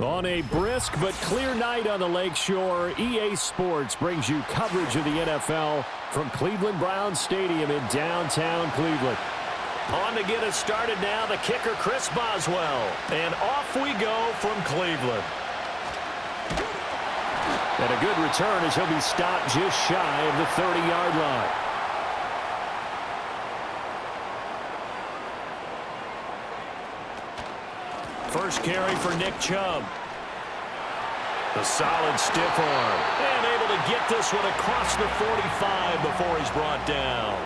On a brisk but clear night on the lakeshore, EA Sports brings you coverage of the NFL from Cleveland Browns Stadium in downtown Cleveland. On to get us started now, the kicker, Chris Boswell. And off we go from Cleveland. And a good return as he'll be stopped just shy of the 30-yard line. First carry for Nick Chubb. The solid stiff arm. And able to get this one across the 45 before he's brought down.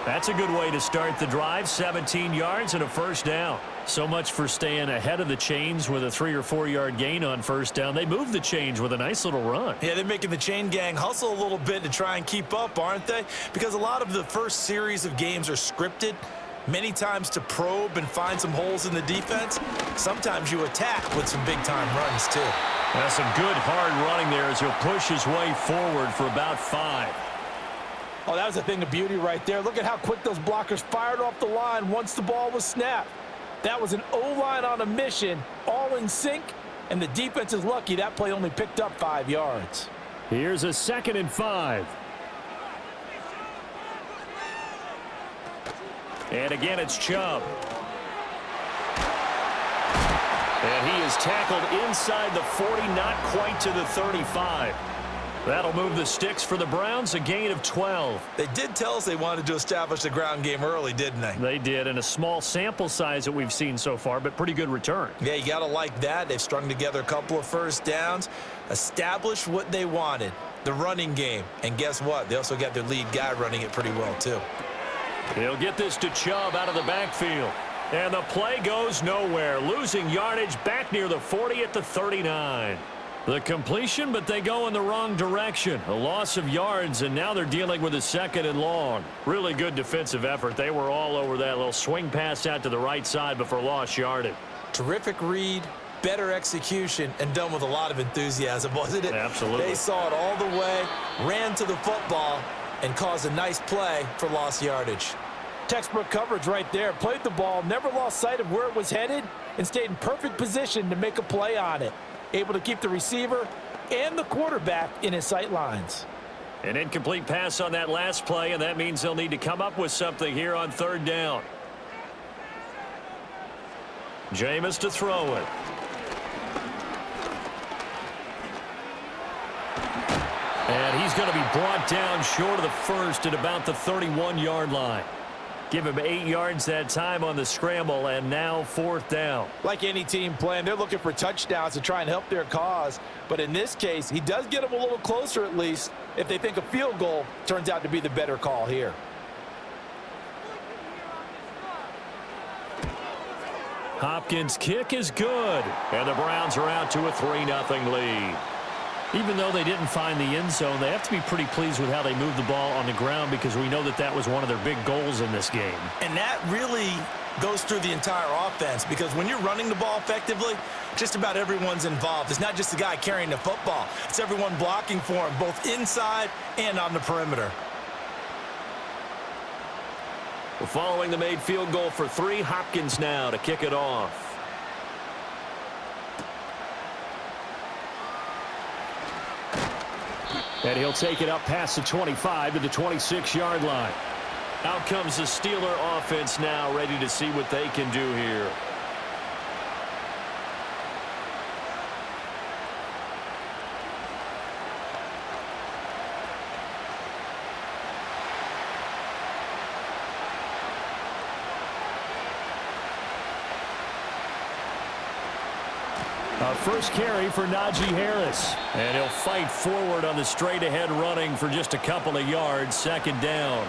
That's a good way to start the drive. 17 yards and a first down. So much for staying ahead of the chains with a 3 or 4 yard gain on first down. They moved the chains with a nice little run. Yeah, they're making the chain gang hustle a little bit to try and keep up, aren't they? Because a lot of the first series of games are scripted. Many times to probe and find some holes in the defense. Sometimes you attack with some big-time runs, too. That's some good hard running there as he'll push his way forward for about 5. Oh, that was a thing of beauty right there. Look at how quick those blockers fired off the line once the ball was snapped. That was an O-line on a mission, all in sync, and the defense is lucky that play only picked up 5 yards. Here's a 2nd and 5. And again, it's Chubb. And he is tackled inside the 40, not quite to the 35. That'll move the sticks for the Browns, a gain of 12. They did tell us they wanted to establish the ground game early, didn't they? They did, and a small sample size that we've seen so far, but pretty good return. Yeah, you got to like that. They've strung together a couple of first downs, established what they wanted, the running game. And guess what? They also got their lead guy running it pretty well, too. He'll get this to Chubb out of the backfield. And the play goes nowhere. Losing yardage back near the 40 at the 39. The completion, but they go in the wrong direction. A loss of yards, and now they're dealing with a 2nd and long. Really good defensive effort. They were all over that little swing pass out to the right side before lost yardage. Terrific read, better execution, and done with a lot of enthusiasm, wasn't it? Absolutely. They saw it all the way, ran to the football, and caused a nice play for lost yardage. Textbook coverage right there. Played the ball, never lost sight of where it was headed, and stayed in perfect position to make a play on it. Able to keep the receiver and the quarterback in his sight lines. An incomplete pass on that last play, and that means they'll need to come up with something here on 3rd down. Jameis to throw it. And he's going to be brought down short of the first at about the 31-yard line. Give him 8 yards that time on the scramble, and now 4th down. Like any team playing, they're looking for touchdowns to try and help their cause. But in this case, he does get them a little closer at least if they think a field goal turns out to be the better call here. Hopkins' kick is good, and the Browns are out to a 3-0 lead. Even though they didn't find the end zone, they have to be pretty pleased with how they moved the ball on the ground because we know that that was one of their big goals in this game. And that really goes through the entire offense because when you're running the ball effectively, just about everyone's involved. It's not just the guy carrying the football. It's everyone blocking for him, both inside and on the perimeter. We're following the made field goal for 3. Hopkins now to kick it off. And he'll take it up past the 25 to the 26-yard line. Out comes the Steeler offense now, ready to see what they can do here. First carry for Najee Harris. And he'll fight forward on the straight-ahead running for just a couple of yards. 2nd down.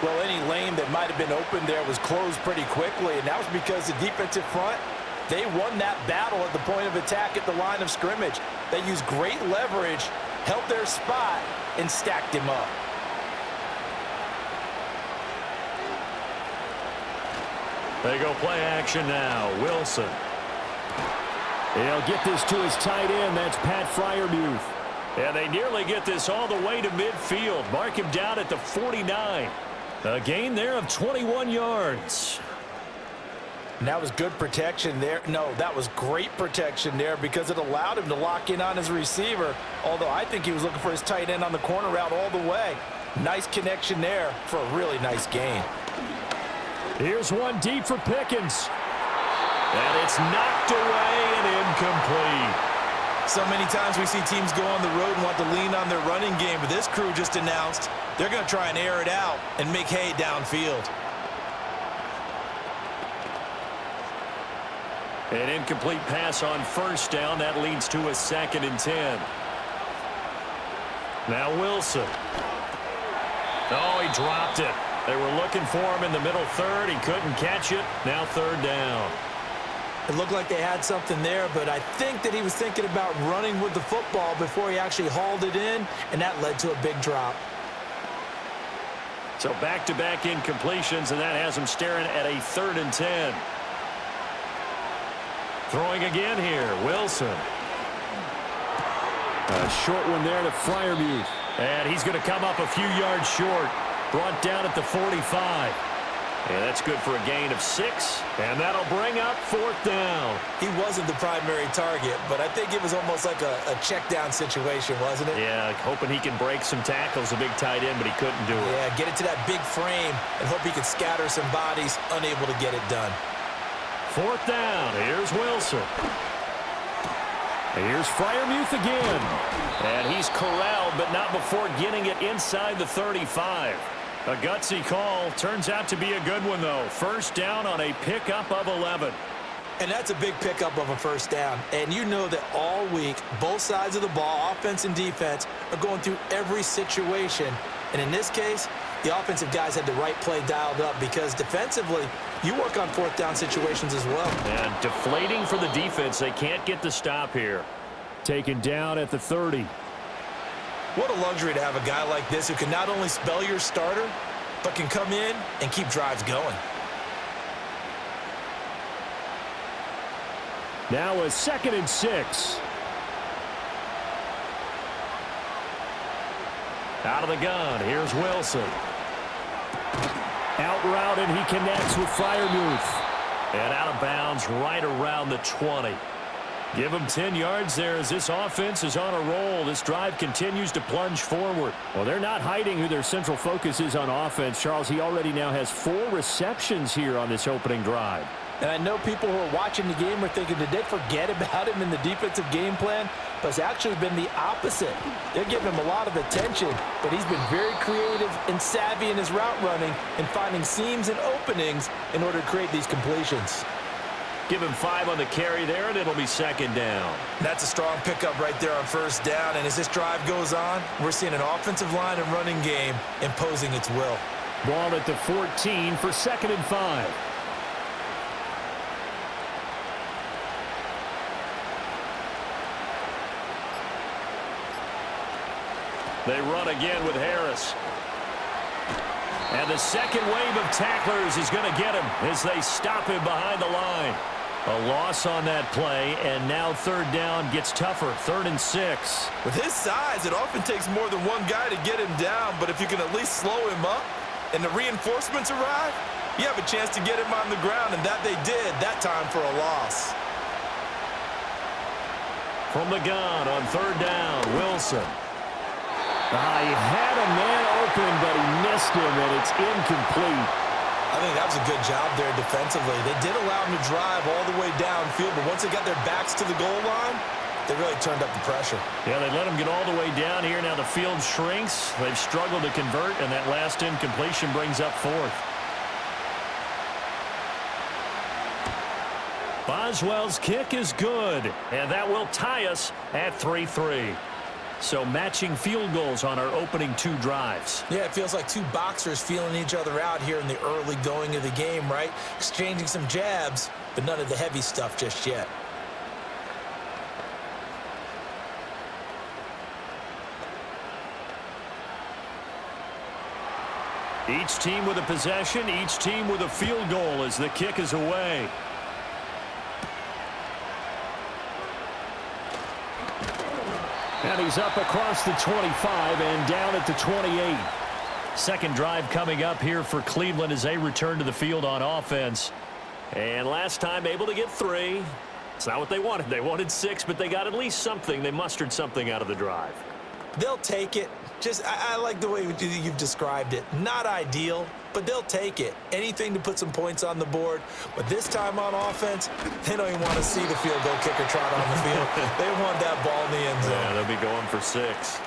Well, any lane that might have been open there was closed pretty quickly, and that was because the defensive front, they won that battle at the point of attack at the line of scrimmage. They used great leverage, held their spot, and stacked him up. They go play action now. Wilson. He'll get this to his tight end. That's Pat Freiermuth. And they nearly get this all the way to midfield. Mark him down at the 49. A gain there of 21 yards. And that was good protection there. No, that was great protection there because it allowed him to lock in on his receiver, although I think he was looking for his tight end on the corner route all the way. Nice connection there for a really nice gain. Here's one deep for Pickens. And it's knocked away and incomplete. So many times we see teams go on the road and want to lean on their running game, but this crew just announced they're going to try and air it out and make hay downfield. An incomplete pass on first down. That leads to a 2nd and 10. Now Wilson. Oh, he dropped it. They were looking for him in the middle third. He couldn't catch it. Now 3rd down. It looked like they had something there, but I think that he was thinking about running with the football before he actually hauled it in, and that led to a big drop. So back-to-back incompletions, and that has him staring at a 3rd and 10. Throwing again here, Wilson. A short one there to Freiermuth. And he's going to come up a few yards short. Brought down at the 45. And that's good for a gain of 6. And that'll bring up 4th down. He wasn't the primary target, but I think it was almost like a check-down situation, wasn't it? Yeah, hoping he can break some tackles, a big tight end, but he couldn't do it. Yeah, get it to that big frame and hope he can scatter some bodies, unable to get it done. 4th down. Here's Wilson. Here's Freiermuth again. And he's corralled, but not before getting it inside the 35. A gutsy call. Turns out to be a good one, though. 1st down on a pickup of 11. And that's a big pickup of a 1st down. And you know that all week, both sides of the ball, offense and defense, are going through every situation. And in this case, the offensive guys had the right play dialed up because defensively, you work on 4th down situations as well. And deflating for the defense. They can't get the stop here. Taken down at the 30. What a luxury to have a guy like this who can not only spell your starter, but can come in and keep drives going. Now a 2nd and 6. Out of the gun. Here's Wilson. Out route, and he connects with Freiermuth. And out of bounds right around the 20. Give him 10 yards there as this offense is on a roll. This drive continues to plunge forward. Well, they're not hiding who their central focus is on offense. Charles, he already now has 4 receptions here on this opening drive. And I know people who are watching the game are thinking, did they forget about him in the defensive game plan? But it's actually been the opposite. They're giving him a lot of attention, but he's been very creative and savvy in his route running and finding seams and openings in order to create these completions. Give him 5 on the carry there, and it'll be 2nd down. That's a strong pickup right there on 1st down. And as this drive goes on, we're seeing an offensive line and running game imposing its will. Ball at the 14 for 2nd and 5. They run again with Harris. And the second wave of tacklers is going to get him as they stop him behind the line. A loss on that play, and now 3rd down gets tougher. 3rd and 6. With his size, it often takes more than one guy to get him down, but if you can at least slow him up and the reinforcements arrive, you have a chance to get him on the ground, and that they did that time for a loss. From the gun on 3rd down, Wilson. He had a man open, but he missed him, and it's incomplete. I think that was a good job there defensively. They did allow him to drive all the way downfield, but once they got their backs to the goal line, they really turned up the pressure. Yeah, they let him get all the way down here. Now the field shrinks. They've struggled to convert, and that last incompletion brings up 4th. Boswell's kick is good, and that will tie us at 3-3. So matching field goals on our opening 2 drives. Yeah, it feels like 2 boxers feeling each other out here in the early going of the game, right? Exchanging some jabs, but none of the heavy stuff just yet. Each team with a possession, each team with a field goal as the kick is away. And he's up across the 25 and down at the 28. Second drive coming up here for Cleveland as they return to the field on offense. And last time able to get 3. It's not what they wanted. They wanted 6, but they got at least something. They mustered something out of the drive. They'll take it. I like the way you've described it. Not ideal, but they'll take it. Anything to put some points on the board. But this time on offense, they don't even want to see the field goal kicker trot on the field. They want that ball in the end zone. Yeah, they'll be going for 6.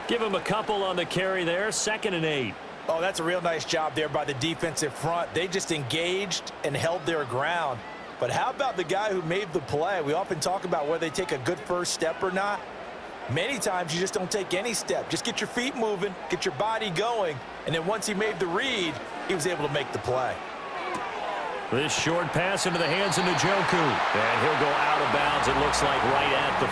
Give them a couple on the carry there. 2nd and 8. Oh, that's a real nice job there by the defensive front. They just engaged and held their ground. But how about the guy who made the play? We often talk about whether they take a good first step or not. Many times you just don't take any step. Just get your feet moving, get your body going, and then once he made the read, he was able to make the play. This short pass into the hands of Njoku. And he'll go out of bounds, it looks like, right at the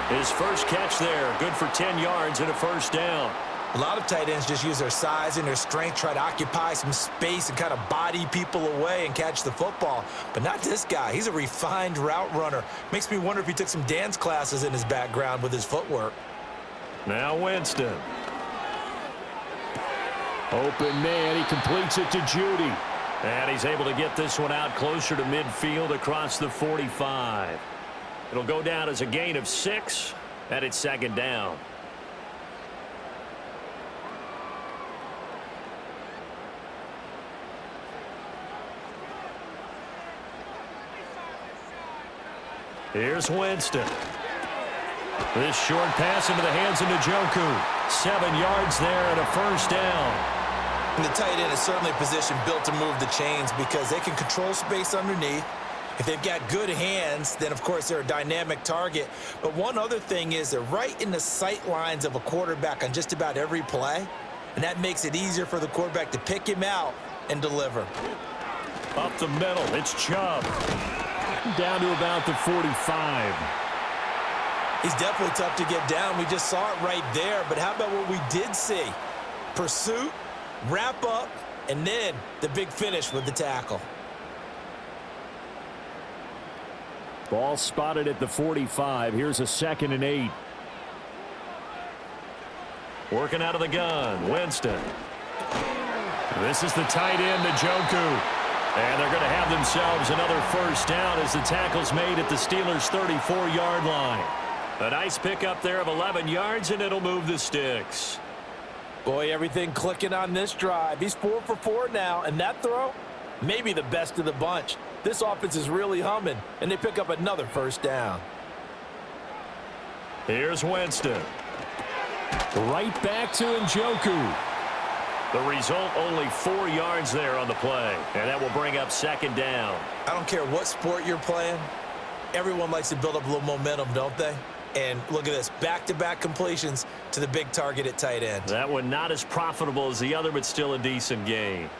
40. His first catch there, good for 10 yards and a first down. A lot of tight ends just use their size and their strength, try to occupy some space and kind of body people away and catch the football. But not this guy. He's a refined route runner. Makes me wonder if he took some dance classes in his background with his footwork. Now Winston. Open man. He completes it to Judy. And he's able to get this one out closer to midfield across the 45. It'll go down as a gain of 6, and it's 2nd down. Here's Winston. This short pass into the hands of Njoku. 7 yards there and a first down. And the tight end is certainly a position built to move the chains because they can control space underneath. If they've got good hands, then, of course, they're a dynamic target. But one other thing is they're right in the sight lines of a quarterback on just about every play, and that makes it easier for the quarterback to pick him out and deliver. Up the middle, it's Chubb. Down to about the 45. He's definitely tough to get down. We just saw it right there. But how about what we did see? Pursuit, wrap up, and then the big finish with the tackle. Ball spotted at the 45. Here's a 2nd and 8. Working out of the gun, Winston. This is the tight end, Njoku. And they're going to have themselves another first down as the tackle's made at the Steelers' 34-yard line. A nice pickup there of 11 yards, and it'll move the sticks. Boy, everything clicking on this drive. He's 4 for 4 now, and that throw, maybe the best of the bunch. This offense is really humming, and they pick up another first down. Here's Winston. Right back to Njoku. The result, only 4 yards there on the play, and that will bring up 2nd down. I don't care what sport you're playing. Everyone likes to build up a little momentum, don't they? And look at this, back-to-back completions to the big target at tight end. That one not as profitable as the other, but still a decent gain.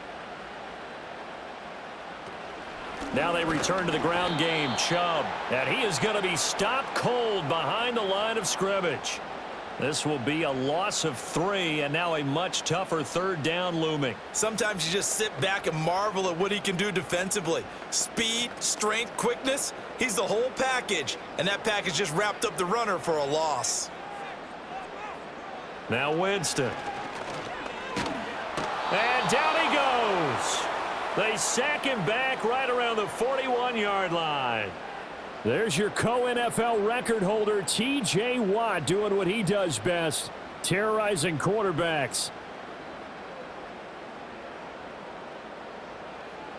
Now they return to the ground game. Chubb, and he is going to be stopped cold behind the line of scrimmage. This will be a loss of 3, and now a much tougher 3rd down looming. Sometimes you just sit back and marvel at what he can do defensively. Speed, strength, quickness, he's the whole package. And that package just wrapped up the runner for a loss. Now Winston. And down he goes. They sack him back right around the 41-yard line. There's your co-NFL record holder, T.J. Watt, doing what he does best, terrorizing quarterbacks.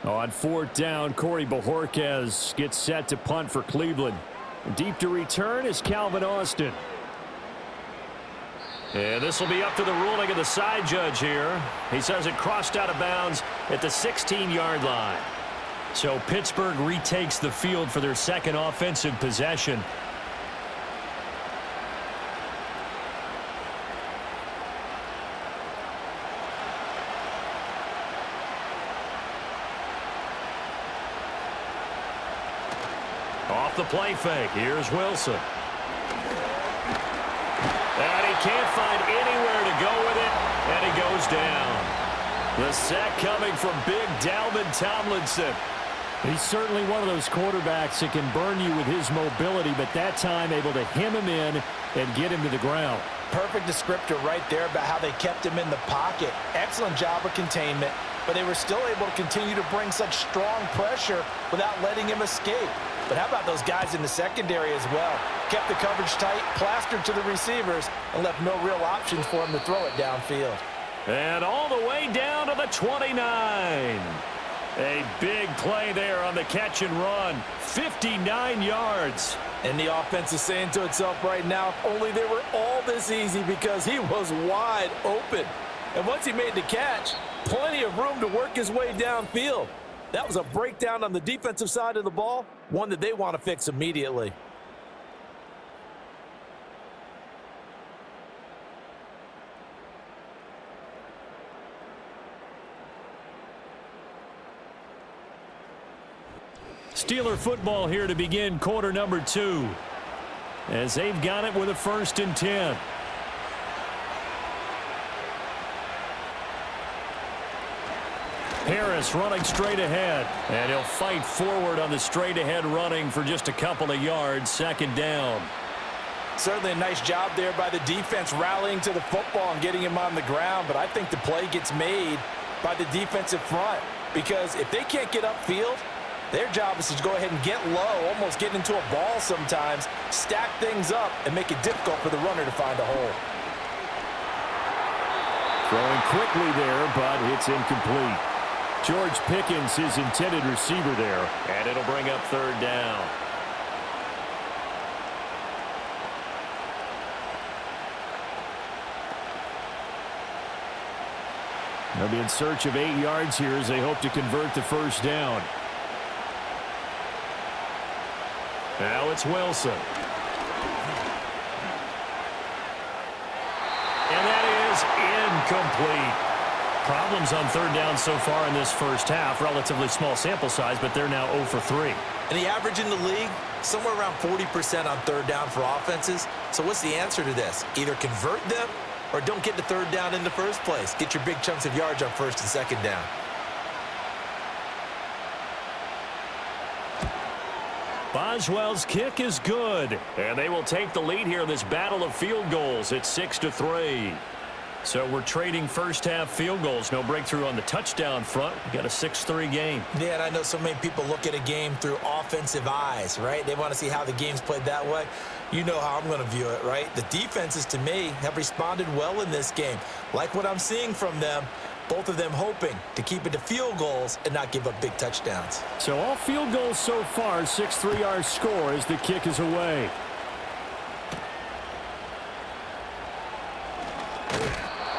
On 4th down, Corey Bojorquez gets set to punt for Cleveland. Deep to return is Calvin Austin. And this will be up to the ruling of the side judge here. He says it crossed out of bounds at the 16-yard line. So Pittsburgh retakes the field for their 2nd offensive possession. Off the play fake, here's Wilson. And he can't find anywhere to go with it, and he goes down. The sack coming from big Dalvin Tomlinson. He's certainly one of those quarterbacks that can burn you with his mobility, but that time able to hem him in and get him to the ground. Perfect descriptor right there about how they kept him in the pocket. Excellent job of containment. but they were still able to continue to bring such strong pressure without letting him escape. But how about those guys in the secondary as well? Kept the coverage tight, plastered to the receivers, and left no real options for him to throw it downfield. And all the way down to the 29. A big play there on the catch and run. 59 yards. And the offense is saying to itself right now, if only they were all this easy, because he was wide open. And once he made the catch, plenty of room to work his way downfield. That was a breakdown on the defensive side of the ball, one that they want to fix immediately. Steeler football here to begin quarter number 2. As they've got it with a 1st and 10. Harris running straight ahead. And he'll fight forward on the straight ahead running for just a couple of yards. 2nd down. Certainly a nice job there by the defense rallying to the football and getting him on the ground. But I think the play gets made by the defensive front, because if they can't get upfield, their job is to go ahead and get low, almost get into a ball sometimes, stack things up, and make it difficult for the runner to find a hole. Throwing quickly there, but it's incomplete. George Pickens, his intended receiver there. And it'll bring up 3rd down. They'll be in search of 8 yards here as they hope to convert the 1st down. Now it's Wilson. And that is incomplete. Problems on 3rd down so far in this first half. Relatively small sample size, but they're now 0 for 3. And the average in the league, somewhere around 40% on 3rd down for offenses. So what's the answer to this? Either convert them or don't get to 3rd down in the first place. Get your big chunks of yards on 1st and 2nd down. Boswell's kick is good. And they will take the lead here in this battle of field goals. It's 6-3. So we're trading first half field goals. No breakthrough on the touchdown front. We got a 6-3 game. Yeah, and I know so many people look at a game through offensive eyes, right? They want to see how the game's played that way. You know how I'm going to view it, right? The defenses, to me, have responded well in this game. Like what I'm seeing from them, both of them hoping to keep it to field goals and not give up big touchdowns. So all field goals so far, 6-3 our score as the kick is away.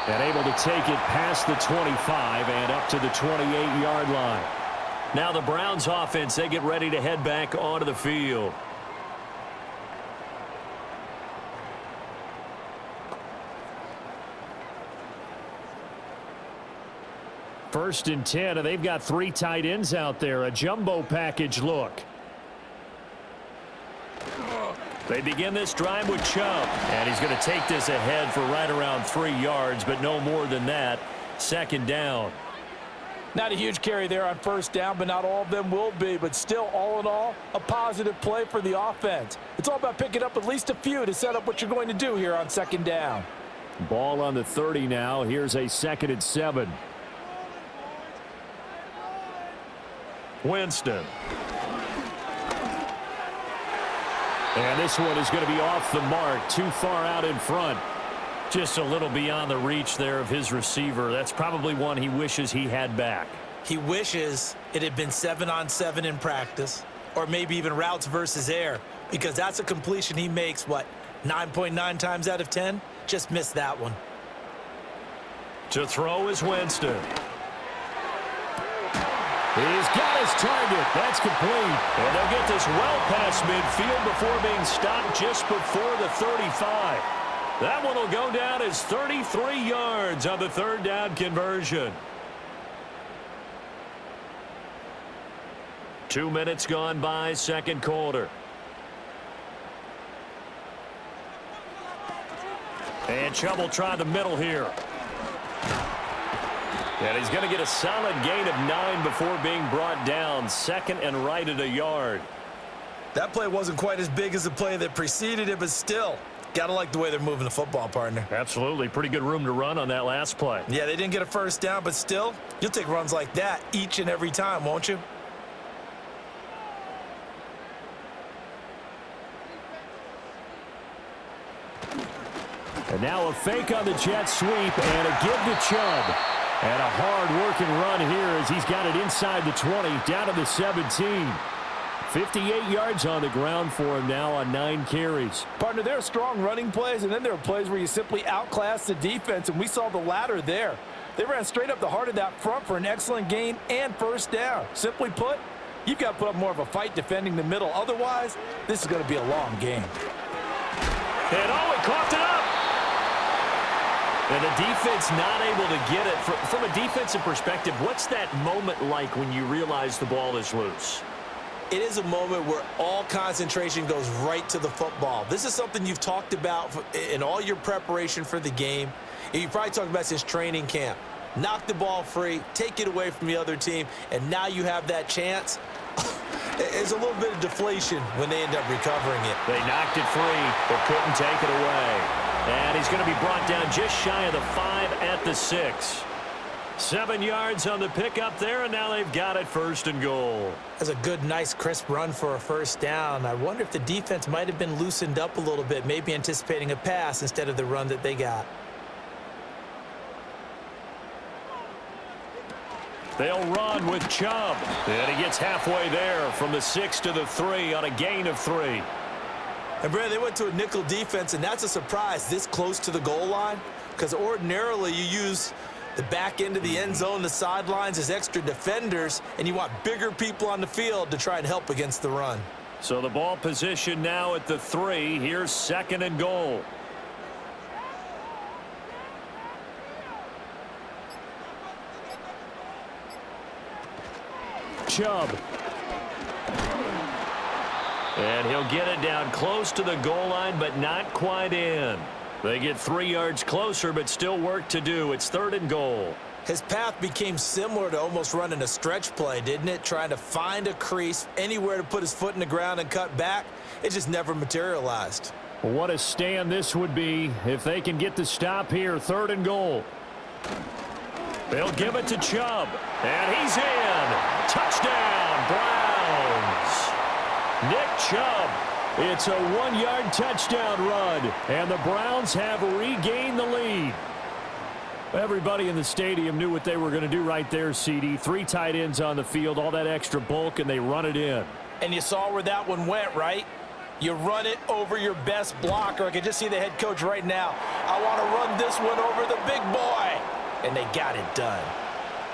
And able to take it past the 25 and up to the 28-yard line. Now the Browns offense, they get ready to head back onto the field. First and 10, and they've got 3 tight ends out there. A jumbo package look. They begin this drive with Chubb. And he's going to take this ahead for right around 3 yards, but no more than that. 2nd down. Not a huge carry there on 1st down, but not all of them will be. But still, all in all, a positive play for the offense. It's all about picking up at least a few to set up what you're going to do here on 2nd down. Ball on the 30 now. Here's a 2nd and 7. Winston. And this one is going to be off the mark, too far out in front. Just a little beyond the reach there of his receiver. That's probably one he wishes he had back. He wishes it had been 7-on-7 in practice, or maybe even routes versus air, because that's a completion he makes, 9.9 times out of 10? Just missed that one. To throw is Winston. He's got his target. That's complete. And they'll get this well past midfield before being stopped just before the 35. That one will go down as 33 yards on the 3rd down conversion. 2 minutes gone by, 2nd quarter. And Chubb will try the middle here. And he's going to get a solid gain of 9 before being brought down. 2nd and right at a yard. That play wasn't quite as big as the play that preceded it, but still, Gotta like the way they're moving the football, partner. Absolutely. Pretty good room to run on that last play. Yeah, they didn't get a first down, but still, you'll take runs like that each and every time, won't you? And now a fake on the jet sweep and a give to Chubb. And a hard-working run here as he's got it inside the 20, down to the 17. 58 yards on the ground for him now on 9 carries. Partner, there are strong running plays, and then there are plays where you simply outclass the defense, and we saw the latter there. They ran straight up the heart of that front for an excellent gain and first down. Simply put, you've got to put up more of a fight defending the middle. Otherwise, this is going to be a long game. And he coughed it up. And the defense not able to get it. From a defensive perspective, what's that moment like when you realize the ball is loose? It is a moment where all concentration goes right to the football. This is something you've talked about in all your preparation for the game. And you probably talked about since training camp. Knock the ball free, take it away from the other team, and now you have that chance. There's a little bit of deflation when they end up recovering it. They knocked it free, but couldn't take it away. And he's going to be brought down just shy of the 5 at the 6. 7 yards on the pickup there, and now they've got it 1st and goal. That's a good, nice, crisp run for a first down. I wonder if the defense might have been loosened up a little bit, maybe anticipating a pass instead of the run that they got. They'll run with Chubb. And he gets halfway there from the 6 to the 3 on a gain of 3. And, Brad, they went to a nickel defense, and that's a surprise this close to the goal line, because ordinarily you use the back end of the end zone, the sidelines as extra defenders, and you want bigger people on the field to try and help against the run. So the ball position now at the 3. Here's 2nd and goal. Chubb. And he'll get it down close to the goal line, but not quite in. They get 3 yards closer, but still work to do. It's 3rd and goal. His path became similar to almost running a stretch play, didn't it? Trying to find a crease, anywhere to put his foot in the ground and cut back. It just never materialized. What a stand this would be if they can get the stop here. 3rd and goal. They'll give it to Chubb. And he's in. Touchdown, Browns. Nick Chubb. It's a 1-yard touchdown run. And the Browns have regained the lead. Everybody in the stadium knew what they were going to do right there, CD. 3 tight ends on the field, all that extra bulk, and they run it in. And you saw where that one went, right? You run it over your best blocker. I can just see the head coach right now. I want to run this one over the big boy. And they got it done.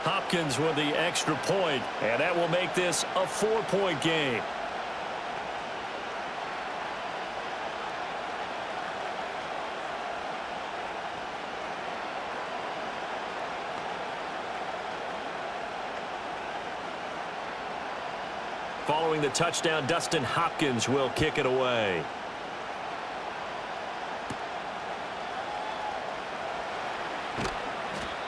Hopkins with the extra point, and that will make this a 4-point game. Following the touchdown, Dustin Hopkins will kick it away.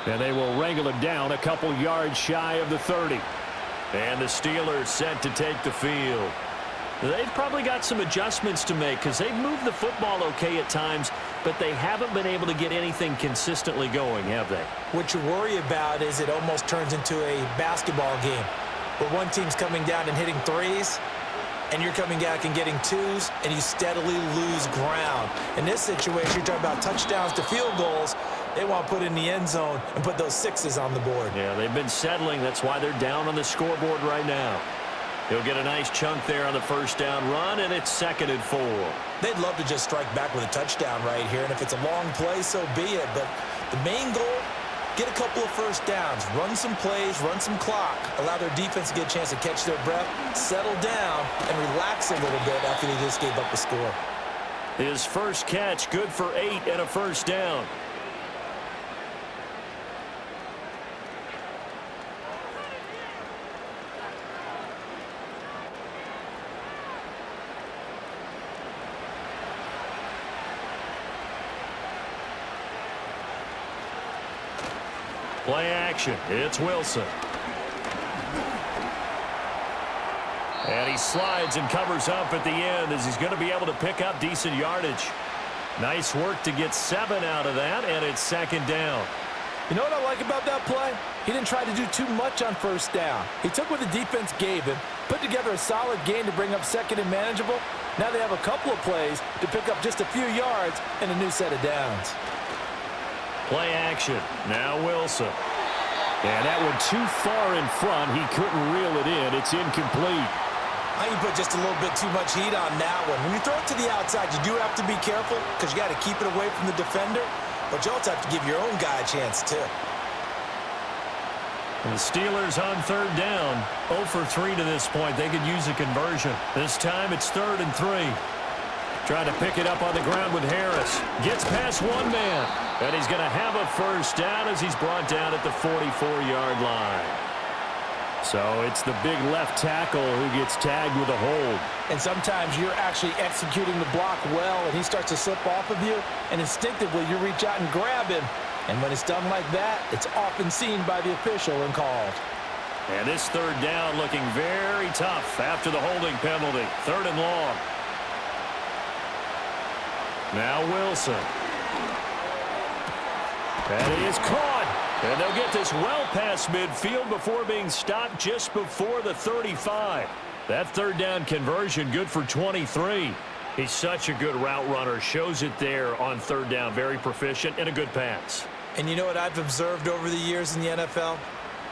And they will wrangle him down a couple yards shy of the 30. And the Steelers set to take the field. They've probably got some adjustments to make because they've moved the football okay at times, but they haven't been able to get anything consistently going, have they? What you worry about is it almost turns into a basketball game where one team's coming down and hitting threes, and you're coming back and getting twos, and you steadily lose ground. In this situation, you're talking about touchdowns to field goals. They want to put in the end zone and put those 6s on the board. Yeah, they've been settling. That's why they're down on the scoreboard right now. He'll get a nice chunk there on the first down run, and it's 2nd and 4. They'd love to just strike back with a touchdown right here, and if it's a long play, so be it. But the main goal, get a couple of first downs, run some plays, run some clock, allow their defense to get a chance to catch their breath, settle down, and relax a little bit after they just gave up a score. His first catch, good for 8 and a first down. Play action. It's Wilson. And he slides and covers up at the end as he's going to be able to pick up decent yardage. Nice work to get 7 out of that, and it's second down. You know what I like about that play? He didn't try to do too much on first down. He took what the defense gave him, put together a solid gain to bring up second and manageable. Now they have a couple of plays to pick up just a few yards and a new set of downs. Play action. Now Wilson. And that one too far in front. He couldn't reel it in. It's incomplete. I think you put just a little bit too much heat on that one. When you throw it to the outside, you do have to be careful because you got to keep it away from the defender. But you also have to give your own guy a chance, too. And the Steelers on third down. 0 for 3 to this point. They could use a conversion. This time it's 3rd and 3. Trying to pick it up on the ground with Harris. Gets past one man. And he's going to have a first down as he's brought down at the 44-yard line. So it's the big left tackle who gets tagged with a hold. And sometimes you're actually executing the block well, and he starts to slip off of you, and instinctively you reach out and grab him. And when it's done like that, it's often seen by the official and called. And this third down looking very tough after the holding penalty. 3rd and long. Now Wilson. And he is caught. And they'll get this well past midfield before being stopped just before the 35. That third down conversion good for 23. He's such a good route runner. Shows it there on third down. Very proficient and a good pass. And you know what I've observed over the years in the NFL?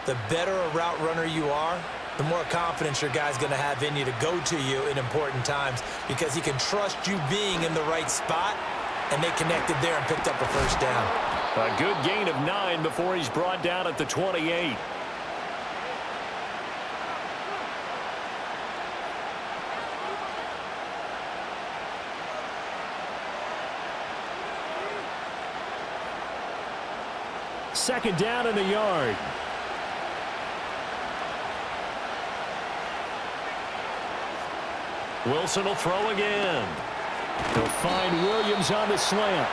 The better a route runner you are, the more confidence your guy's going to have in you to go to you in important times because he can trust you being in the right spot, and they connected there and picked up a first down. A good gain of 9 before he's brought down at the 28. Second down in the yard. Wilson will throw again. He'll find Williams on the slant.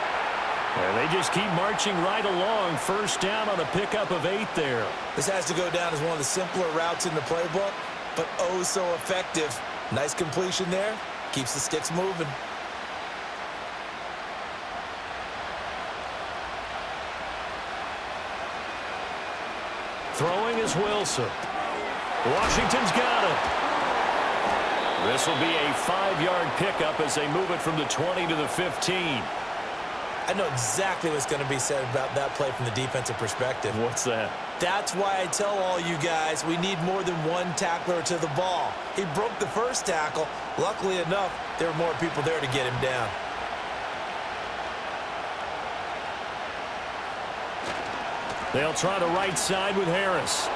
And they just keep marching right along. First down on a pickup of 8 there. This has to go down as one of the simpler routes in the playbook, but oh so effective. Nice completion there. Keeps the sticks moving. Throwing is Wilson. Washington's got it. This will be a 5-yard pickup as they move it from the 20 to the 15. I know exactly what's going to be said about that play from the defensive perspective. What's that? That's why I tell all you guys we need more than one tackler to the ball. He broke the first tackle. Luckily enough, there were more people there to get him down. They'll try the right side with Harris.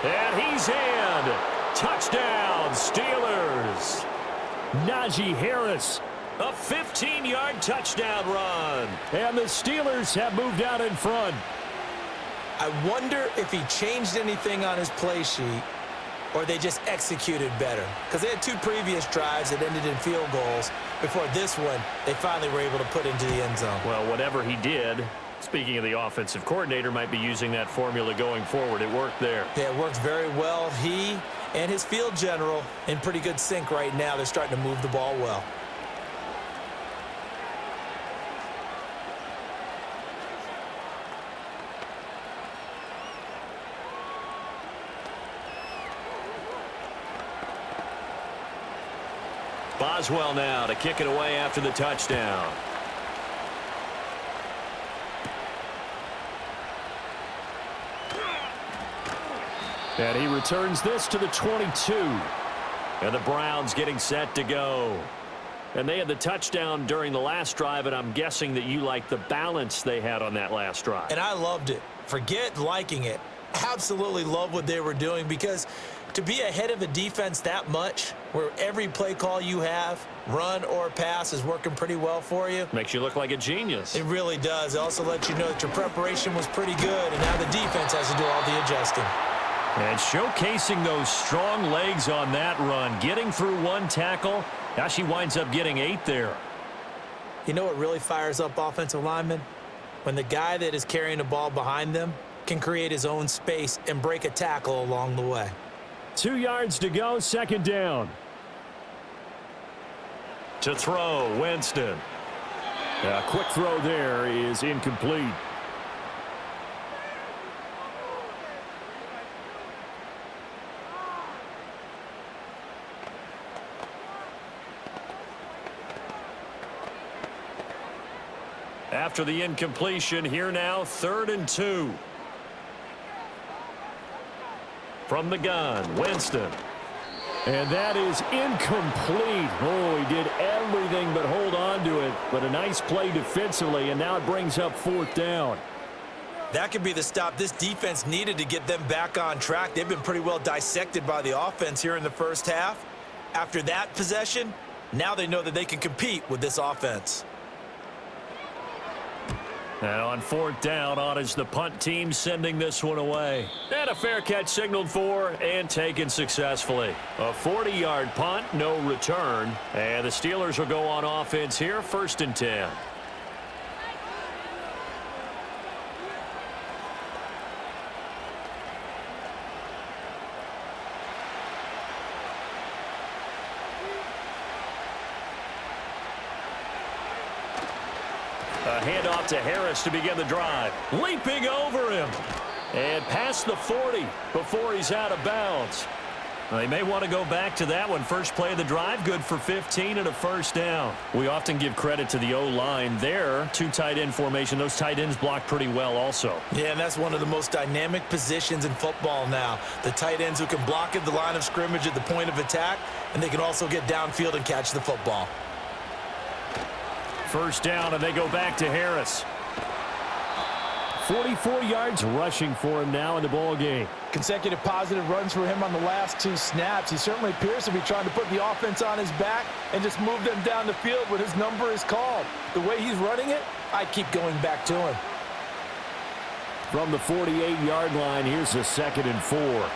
And he's in. Touchdown, Steelers. Najee Harris. A 15-yard touchdown run. And the Steelers have moved out in front. I wonder if he changed anything on his play sheet or they just executed better. Because they had 2 previous drives that ended in field goals. Before this one, they finally were able to put into the end zone. Well, whatever he did, speaking of the offensive coordinator, might be using that formula going forward. It worked there. Yeah, it worked very well. He and his field general in pretty good sync right now. They're starting to move the ball well. Boswell now to kick it away after the touchdown. And he returns this to the 22. And the Browns getting set to go. And they had the touchdown during the last drive, and I'm guessing that you like the balance they had on that last drive. And I loved it. Forget liking it. Absolutely love what they were doing because to be ahead of a defense that much, where every play call you have, run or pass, is working pretty well for you. Makes you look like a genius. It really does. It also lets you know that your preparation was pretty good, and now the defense has to do all the adjusting. And showcasing those strong legs on that run, getting through one tackle. Now she winds up getting 8 there. You know what really fires up offensive linemen? When the guy that is carrying the ball behind them can create his own space and break a tackle along the way. 2 yards to go, second down. To throw, Winston. A quick throw there is incomplete. After the incompletion, here now, 3rd and 2. From the gun, Winston. And that is incomplete. Oh, he did everything but hold on to it. But a nice play defensively, and now it brings up 4th down. That could be the stop this defense needed to get them back on track. They've been pretty well dissected by the offense here in the first half. After that possession, now they know that they can compete with this offense. Now on 4th down, on is the punt team sending this one away. And a fair catch signaled for and taken successfully. A 40-yard punt, no return. And the Steelers will go on offense here, 1st and 10. A handoff to Harris to begin the drive. Leaping over him. And past the 40 before he's out of bounds. They may want to go back to that one. First play of the drive, good for 15 and a 1st down. We often give credit to the O-line there. 2 tight end formation. Those tight ends block pretty well also. Yeah, and that's one of the most dynamic positions in football now. The tight ends who can block at the line of scrimmage at the point of attack, and they can also get downfield and catch the football. 1st down, and they go back to Harris. 44 yards rushing for him now in the ball game. Consecutive positive runs for him on the last 2 snaps. He certainly appears to be trying to put the offense on his back and just move them down the field when his number is called. The way he's running it, I keep going back to him. From the 48-yard line, here's a 2nd and 4.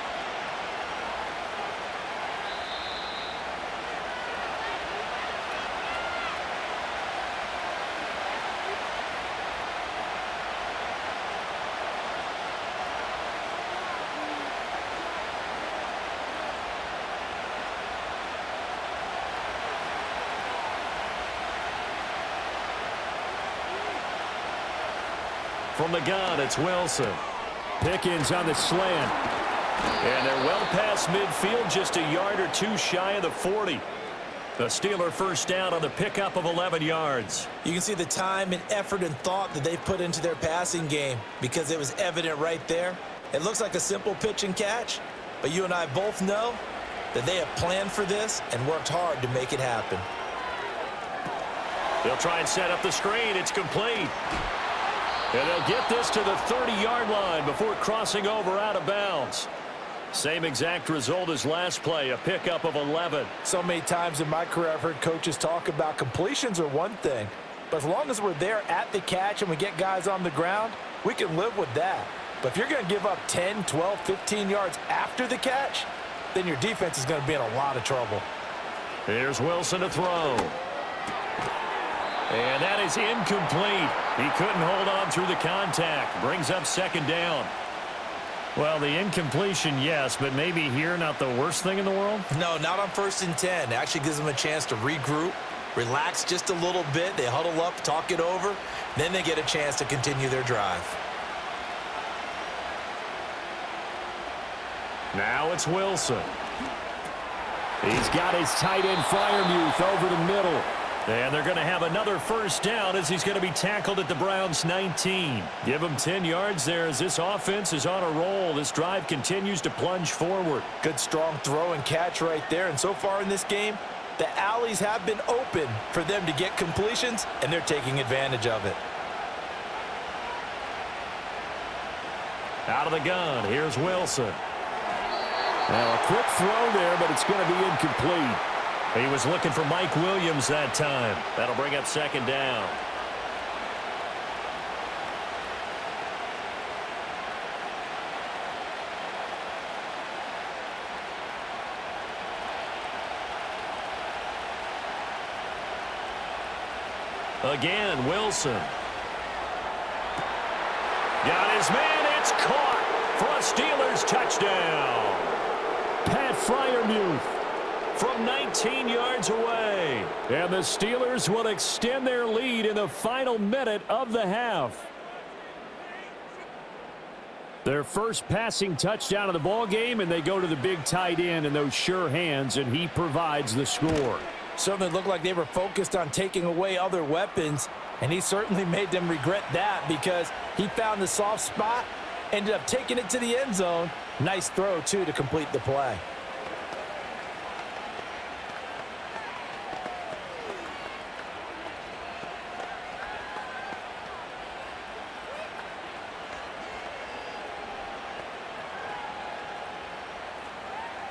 From the gun, it's Wilson. Pickens on the slant. And they're well past midfield, just a yard or 2 shy of the 40. The Steeler 1st down on the pickup of 11 yards. You can see the time and effort and thought that they've put into their passing game because it was evident right there. It looks like a simple pitch and catch, but you and I both know that they have planned for this and worked hard to make it happen. They'll try and set up the screen. It's complete. And they'll get this to the 30-yard line before crossing over out of bounds. Same exact result as last play, a pickup of 11. So many times in my career I've heard coaches talk about completions are one thing, but as long as we're there at the catch and we get guys on the ground, we can live with that. But if you're going to give up 10, 12, 15 yards after the catch, then your defense is going to be in a lot of trouble. Here's Wilson to throw. And that is incomplete. He couldn't hold on through the contact. Brings up 2nd down. Well, the incompletion, yes, but maybe here not the worst thing in the world? No, not on 1st and 10. It actually gives them a chance to regroup, relax just a little bit. They huddle up, talk it over. Then they get a chance to continue their drive. Now it's Wilson. He's got his tight end Freiermuth over the middle. And they're going to have another 1st down as he's going to be tackled at the Browns' 19. Give him 10 yards there as this offense is on a roll. This drive continues to plunge forward. Good strong throw and catch right there. And so far in this game, the alleys have been open for them to get completions, and they're taking advantage of it. Out of the gun, here's Wilson. Now a quick throw there, but it's going to be incomplete. He was looking for Mike Williams that time. That'll bring up 2nd down. Again, Wilson. Got his man. It's caught for a Steelers touchdown. Pat Freiermuth. From 19 yards away. And the Steelers will extend their lead in the final minute of the half. Their first passing touchdown of the ball game, and they go to the big tight end in those sure hands, and he provides the score. Certainly looked like they were focused on taking away other weapons, and he certainly made them regret that because he found the soft spot, ended up taking it to the end zone. Nice throw, too, to complete the play.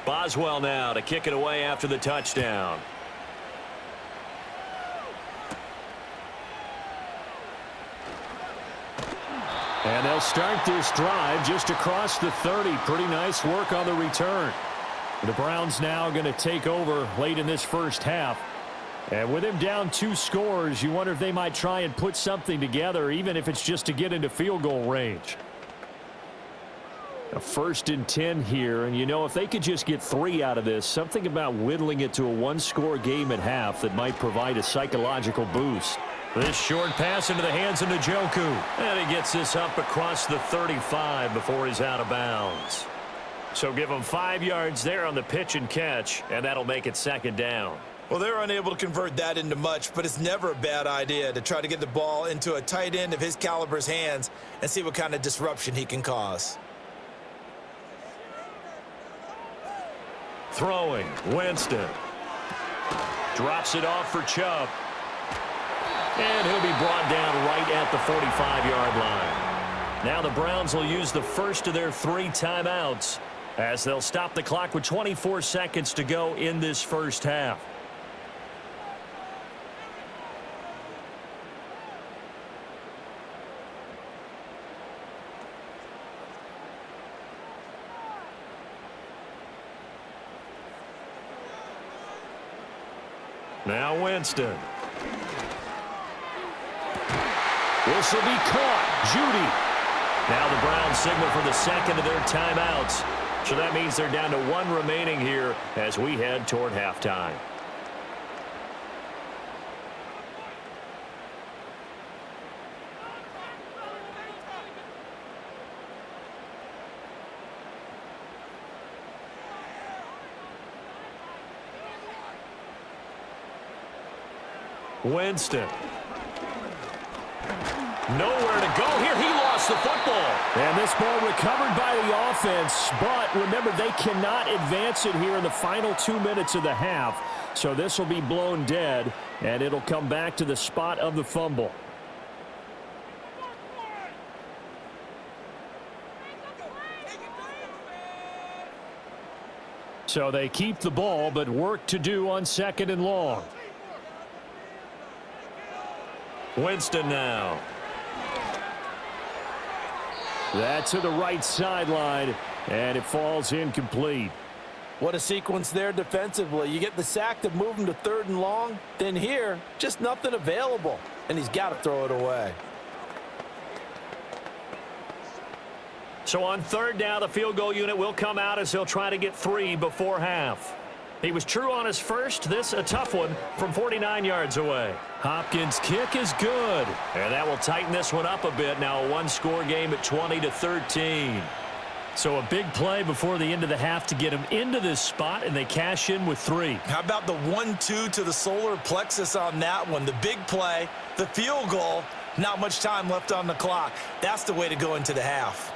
Boswell now to kick it away after the touchdown. And they'll start this drive just across the 30. Pretty nice work on the return. The Browns now going to take over late in this first half. And with him down 2 scores, you wonder if they might try and put something together, even if it's just to get into field goal range. A 1st and 10 here, and you know, if they could just get 3 out of this, something about whittling it to a 1-score game at half that might provide a psychological boost. This short pass into the hands of Njoku. And he gets this up across the 35 before he's out of bounds. So give him 5 yards there on the pitch and catch, and that'll make it 2nd down. Well, they're unable to convert that into much, but it's never a bad idea to try to get the ball into a tight end of his caliber's hands and see what kind of disruption he can cause. Throwing, Winston. Drops it off for Chubb. And he'll be brought down right at the 45-yard line. Now the Browns will use the first of their 3 timeouts as they'll stop the clock with 24 seconds to go in this first half. Now Winston. This will be caught. Judy. Now the Browns signal for the second of their timeouts. So that means they're down to 1 remaining here as we head toward halftime. Winston. Nowhere to go here. He lost the football. And this ball recovered by the offense, but remember, they cannot advance it here in the final 2 minutes of the half. So this will be blown dead, and it'll come back to the spot of the fumble. So they keep the ball, but work to do on 2nd and long. Winston now. That's to the right sideline, and it falls incomplete. What a sequence there defensively. You get the sack to move him to 3rd and long. Then here, just nothing available, and he's got to throw it away. So on 3rd down, the field goal unit will come out as he'll try to get 3 before half. He was true on his first. This a tough one from 49 yards away. Hopkins' kick is good. And that will tighten this one up a bit. Now a 1-score game at 20-13. So a big play before the end of the half to get him into this spot, and they cash in with 3. How about the 1-2 to the solar plexus on that one? The big play, the field goal, not much time left on the clock. That's the way to go into the half.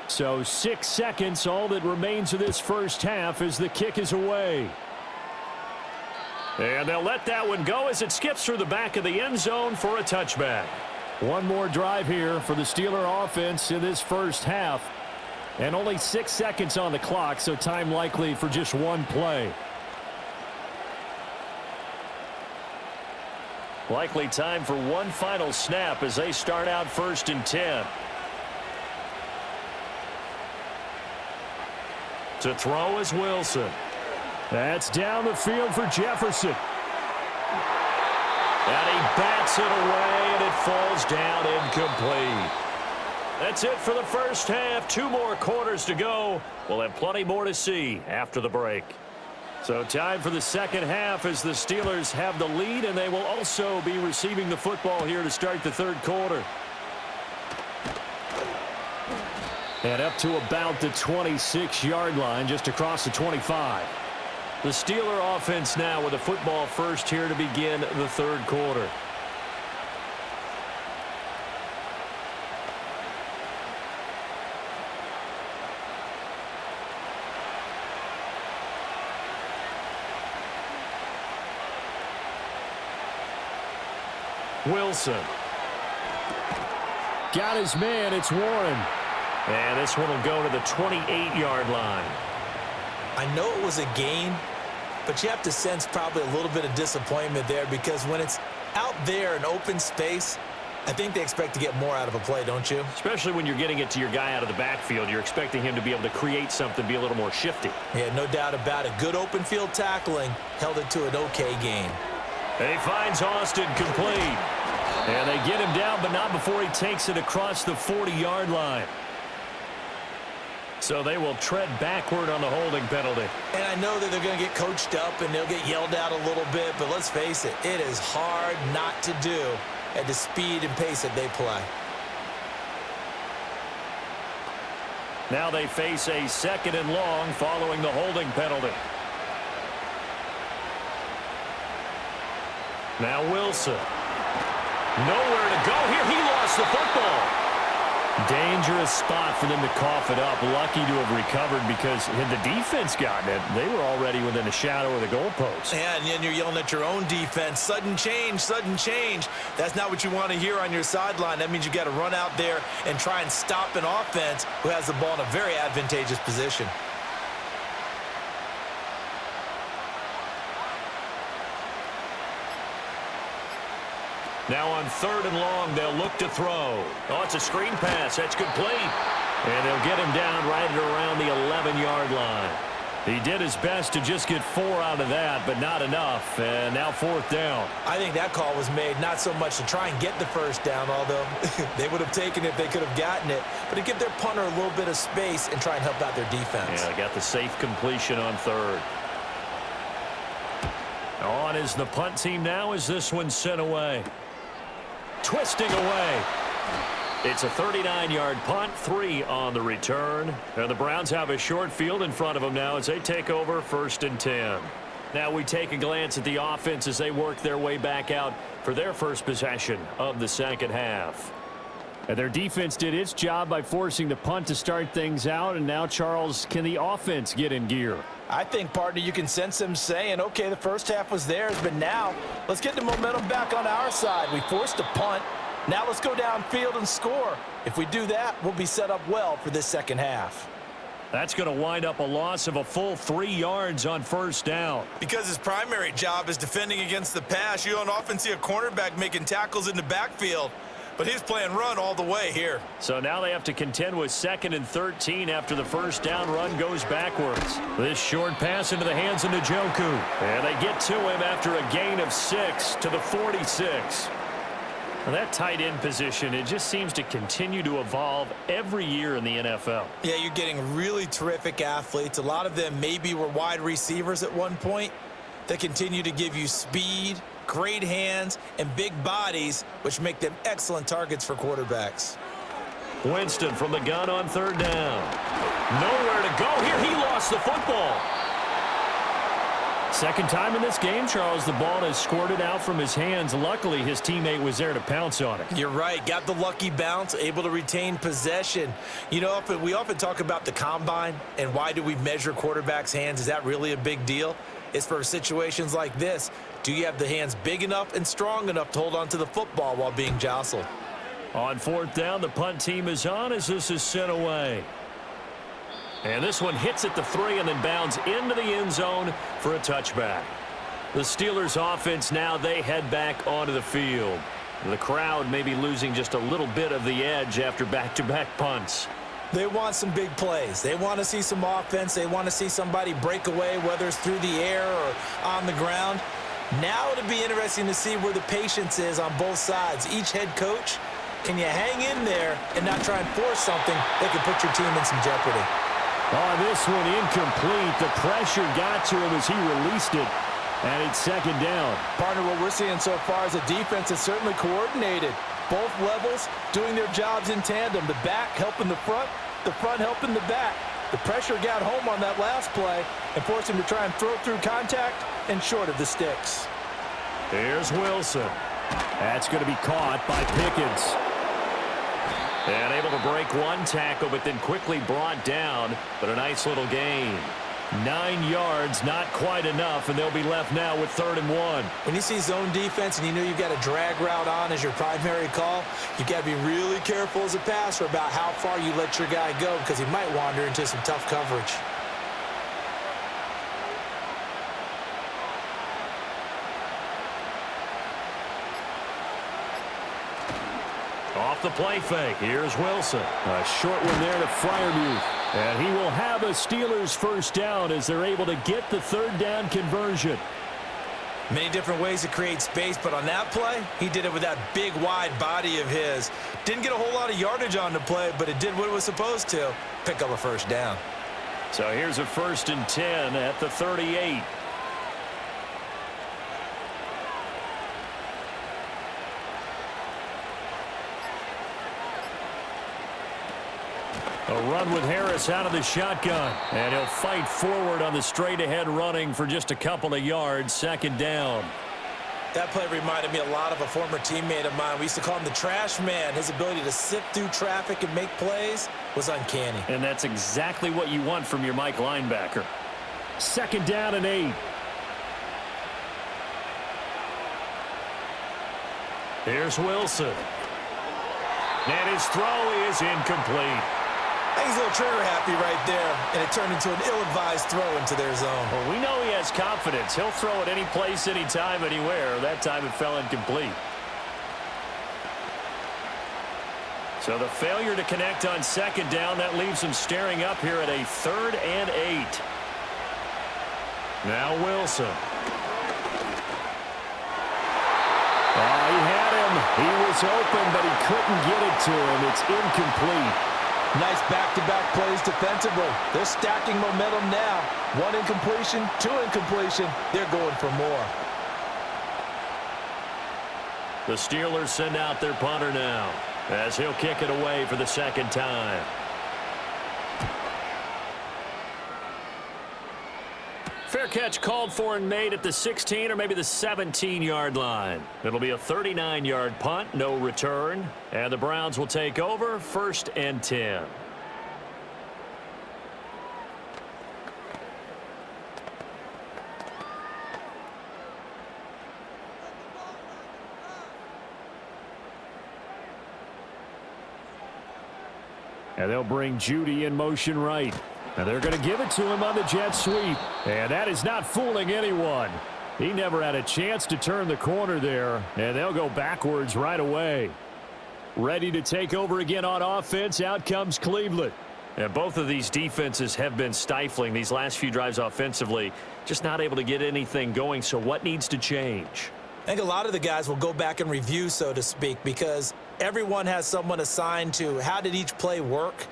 So 6 seconds, all that remains of this first half as the kick is away. And they'll let that one go as it skips through the back of the end zone for a touchback. One more drive here for the Steeler offense in this first half. And only 6 seconds on the clock, so time likely for just 1 play. Likely time for 1 final snap as they start out 1st and 10. To throw is Wilson. That's down the field for Jefferson. And he bats it away, and it falls down incomplete. That's it for the first half. 2 more quarters to go. We'll have plenty more to see after the break. So time for the second half as the Steelers have the lead, and they will also be receiving the football here to start the third quarter. And up to about the 26-yard line, just across the 25. The Steeler offense now with the football first here to begin the third quarter. Wilson. Got his man. It's Warren. And this one will go to the 28-yard line. I know it was a gain, but you have to sense probably a little bit of disappointment there because when it's out there in open space, I think they expect to get more out of a play, don't you? Especially when you're getting it to your guy out of the backfield. You're expecting him to be able to create something, be a little more shifty. Yeah, no doubt about it. Good open field tackling held it to an okay gain. And he finds Austin complete. And they get him down, but not before he takes it across the 40-yard line. So they will tread backward on the holding penalty. And I know that they're going to get coached up and they'll get yelled at a little bit, but let's face it, it is hard not to do at the speed and pace that they play. Now they face a second and long following the holding penalty. Now Wilson. Nowhere to go here. He lost the football. Dangerous spot for them to cough it up. Lucky to have recovered because had the defense gotten it, they were already within a shadow of the goalpost. Yeah, and then you're yelling at your own defense. Sudden change, sudden change. That's not what you want to hear on your sideline. That means you got to run out there and try and stop an offense who has the ball in a very advantageous position. Now on third and long, they'll look to throw. Oh, it's a screen pass. That's complete. And they'll get him down right at around the 11-yard line. He did his best to just get 4 out of that, but not enough. And now fourth down. I think that call was made not so much to try and get the first down, although they would have taken it if they could have gotten it, but to give their punter a little bit of space and try and help out their defense. Yeah, they got the safe completion on third. On is the punt team now as this one's sent away. Twisting away. It's a 39-yard punt, 3 on the return. And the Browns have a short field in front of them now as they take over first and 10. Now we take a glance at the offense as they work their way back out for their first possession of the second half. And their defense did its job by forcing the punt to start things out. And now, Charles, can the offense get in gear? I think, partner, you can sense them saying, okay, the first half was theirs, but now let's get the momentum back on our side. We forced a punt. Now let's go downfield and score. If we do that, we'll be set up well for this second half. That's going to wind up a loss of a full 3 yards on first down. Because his primary job is defending against the pass, you don't often see a cornerback making tackles in the backfield. But he's playing run all the way here. So now they have to contend with 2nd and 13 after the first down run goes backwards. This short pass into the hands of Njoku. And they get to him after a gain of 6 to the 46. Well, that tight end position, it just seems to continue to evolve every year in the NFL. Yeah, you're getting really terrific athletes. A lot of them maybe were wide receivers at one point that continue to give you speed, great hands, and big bodies, which make them excellent targets for quarterbacks. Winston from the gun on third down. Nowhere to go here. He lost the football. Second time in this game, Charles, the ball has squirted out from his hands. Luckily, his teammate was there to pounce on it. You're right. Got the lucky bounce, able to retain possession. You know, we often talk about the combine and why do we measure quarterbacks' hands. Is that really a big deal? It's for situations like this. Do you have the hands big enough and strong enough to hold on to the football while being jostled? On fourth down, the punt team is on as this is sent away. And this one hits at the 3 and then bounds into the end zone for a touchback. The Steelers offense now, they head back onto the field. The crowd may be losing just a little bit of the edge after back-to-back punts. They want some big plays. They want to see some offense. They want to see somebody break away, whether it's through the air or on the ground. Now it'll be interesting to see where the patience is on both sides. Each head coach, can you hang in there and not try and force something that could put your team in some jeopardy? Oh, this one incomplete. The pressure got to him as he released it, and it's second down. Partner, what we're seeing so far is a defense that's certainly coordinated. Both levels doing their jobs in tandem. The back helping the front helping the back. The pressure got home on that last play and forced him to try and throw through contact and short of the sticks. Here's Wilson. That's going to be caught by Pickens. And able to break one tackle, but then quickly brought down. But a nice little gain. 9 yards, not quite enough, and they'll be left now with 3rd and 1. When you see zone defense and you know you've got a drag route on as your primary call, you've got to be really careful as a passer about how far you let your guy go because he might wander into some tough coverage. Off the play fake, here's Wilson. A short one there to Freiermuth. And he will have a Steelers first down as they're able to get the 3rd down conversion. Many different ways to create space, but on that play, he did it with that big, wide body of his. Didn't get a whole lot of yardage on the play, but it did what it was supposed to, pick up a first down. So here's a 1st and 10 at the 38. A run with Harris out of the shotgun. And he'll fight forward on the straight-ahead running for just a couple of yards. 2nd down. That play reminded me a lot of a former teammate of mine. We used to call him the trash man. His ability to sift through traffic and make plays was uncanny. And that's exactly what you want from your Mike linebacker. 2nd down and 8. Here's Wilson. And his throw is incomplete. He's a little trigger happy right there, and it turned into an ill-advised throw into their zone. Well, we know he has confidence. He'll throw it any place, anytime, anywhere. That time it fell incomplete. So the failure to connect on 2nd down, that leaves him staring up here at a 3rd and 8. Now Wilson. Oh, he had him. He was open, but he couldn't get it to him. It's incomplete. Nice back-to-back plays defensively. They're stacking momentum now. 1 incompletion, 2 incompletion. They're going for more. The Steelers send out their punter now as he'll kick it away for the 2nd time. Fair catch called for and made at the 16 or maybe the 17-yard line. It'll be a 39-yard punt, no return. And the Browns will take over, 1st and 10. And they'll bring Judy in motion right. And they're going to give it to him on the jet sweep. And that is not fooling anyone. He never had a chance to turn the corner there. And they'll go backwards right away. Ready to take over again on offense. Out comes Cleveland. And both of these defenses have been stifling these last few drives offensively. Just not able to get anything going. So what needs to change? I think a lot of the guys will go back and review, so to speak, because everyone has someone assigned to how did each play work.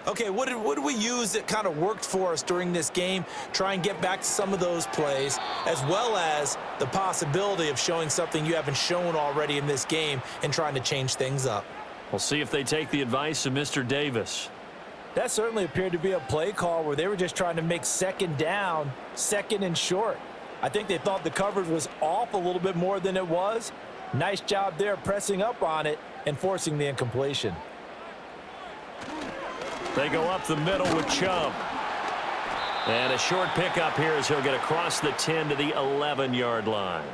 Okay, what did we use that kind of worked for us during this game? Try and get back to some of those plays, as well as the possibility of showing something you haven't shown already in this game and trying to change things up. We'll see if they take the advice of Mr. Davis. That certainly appeared to be a play call where they were just trying to make 2nd down, 2nd and short. I think they thought the coverage was off a little bit more than it was. Nice job there pressing up on it and forcing the incompletion. They go up the middle with Chubb. And a short pickup here as he'll get across the 10 to the 11-yard line.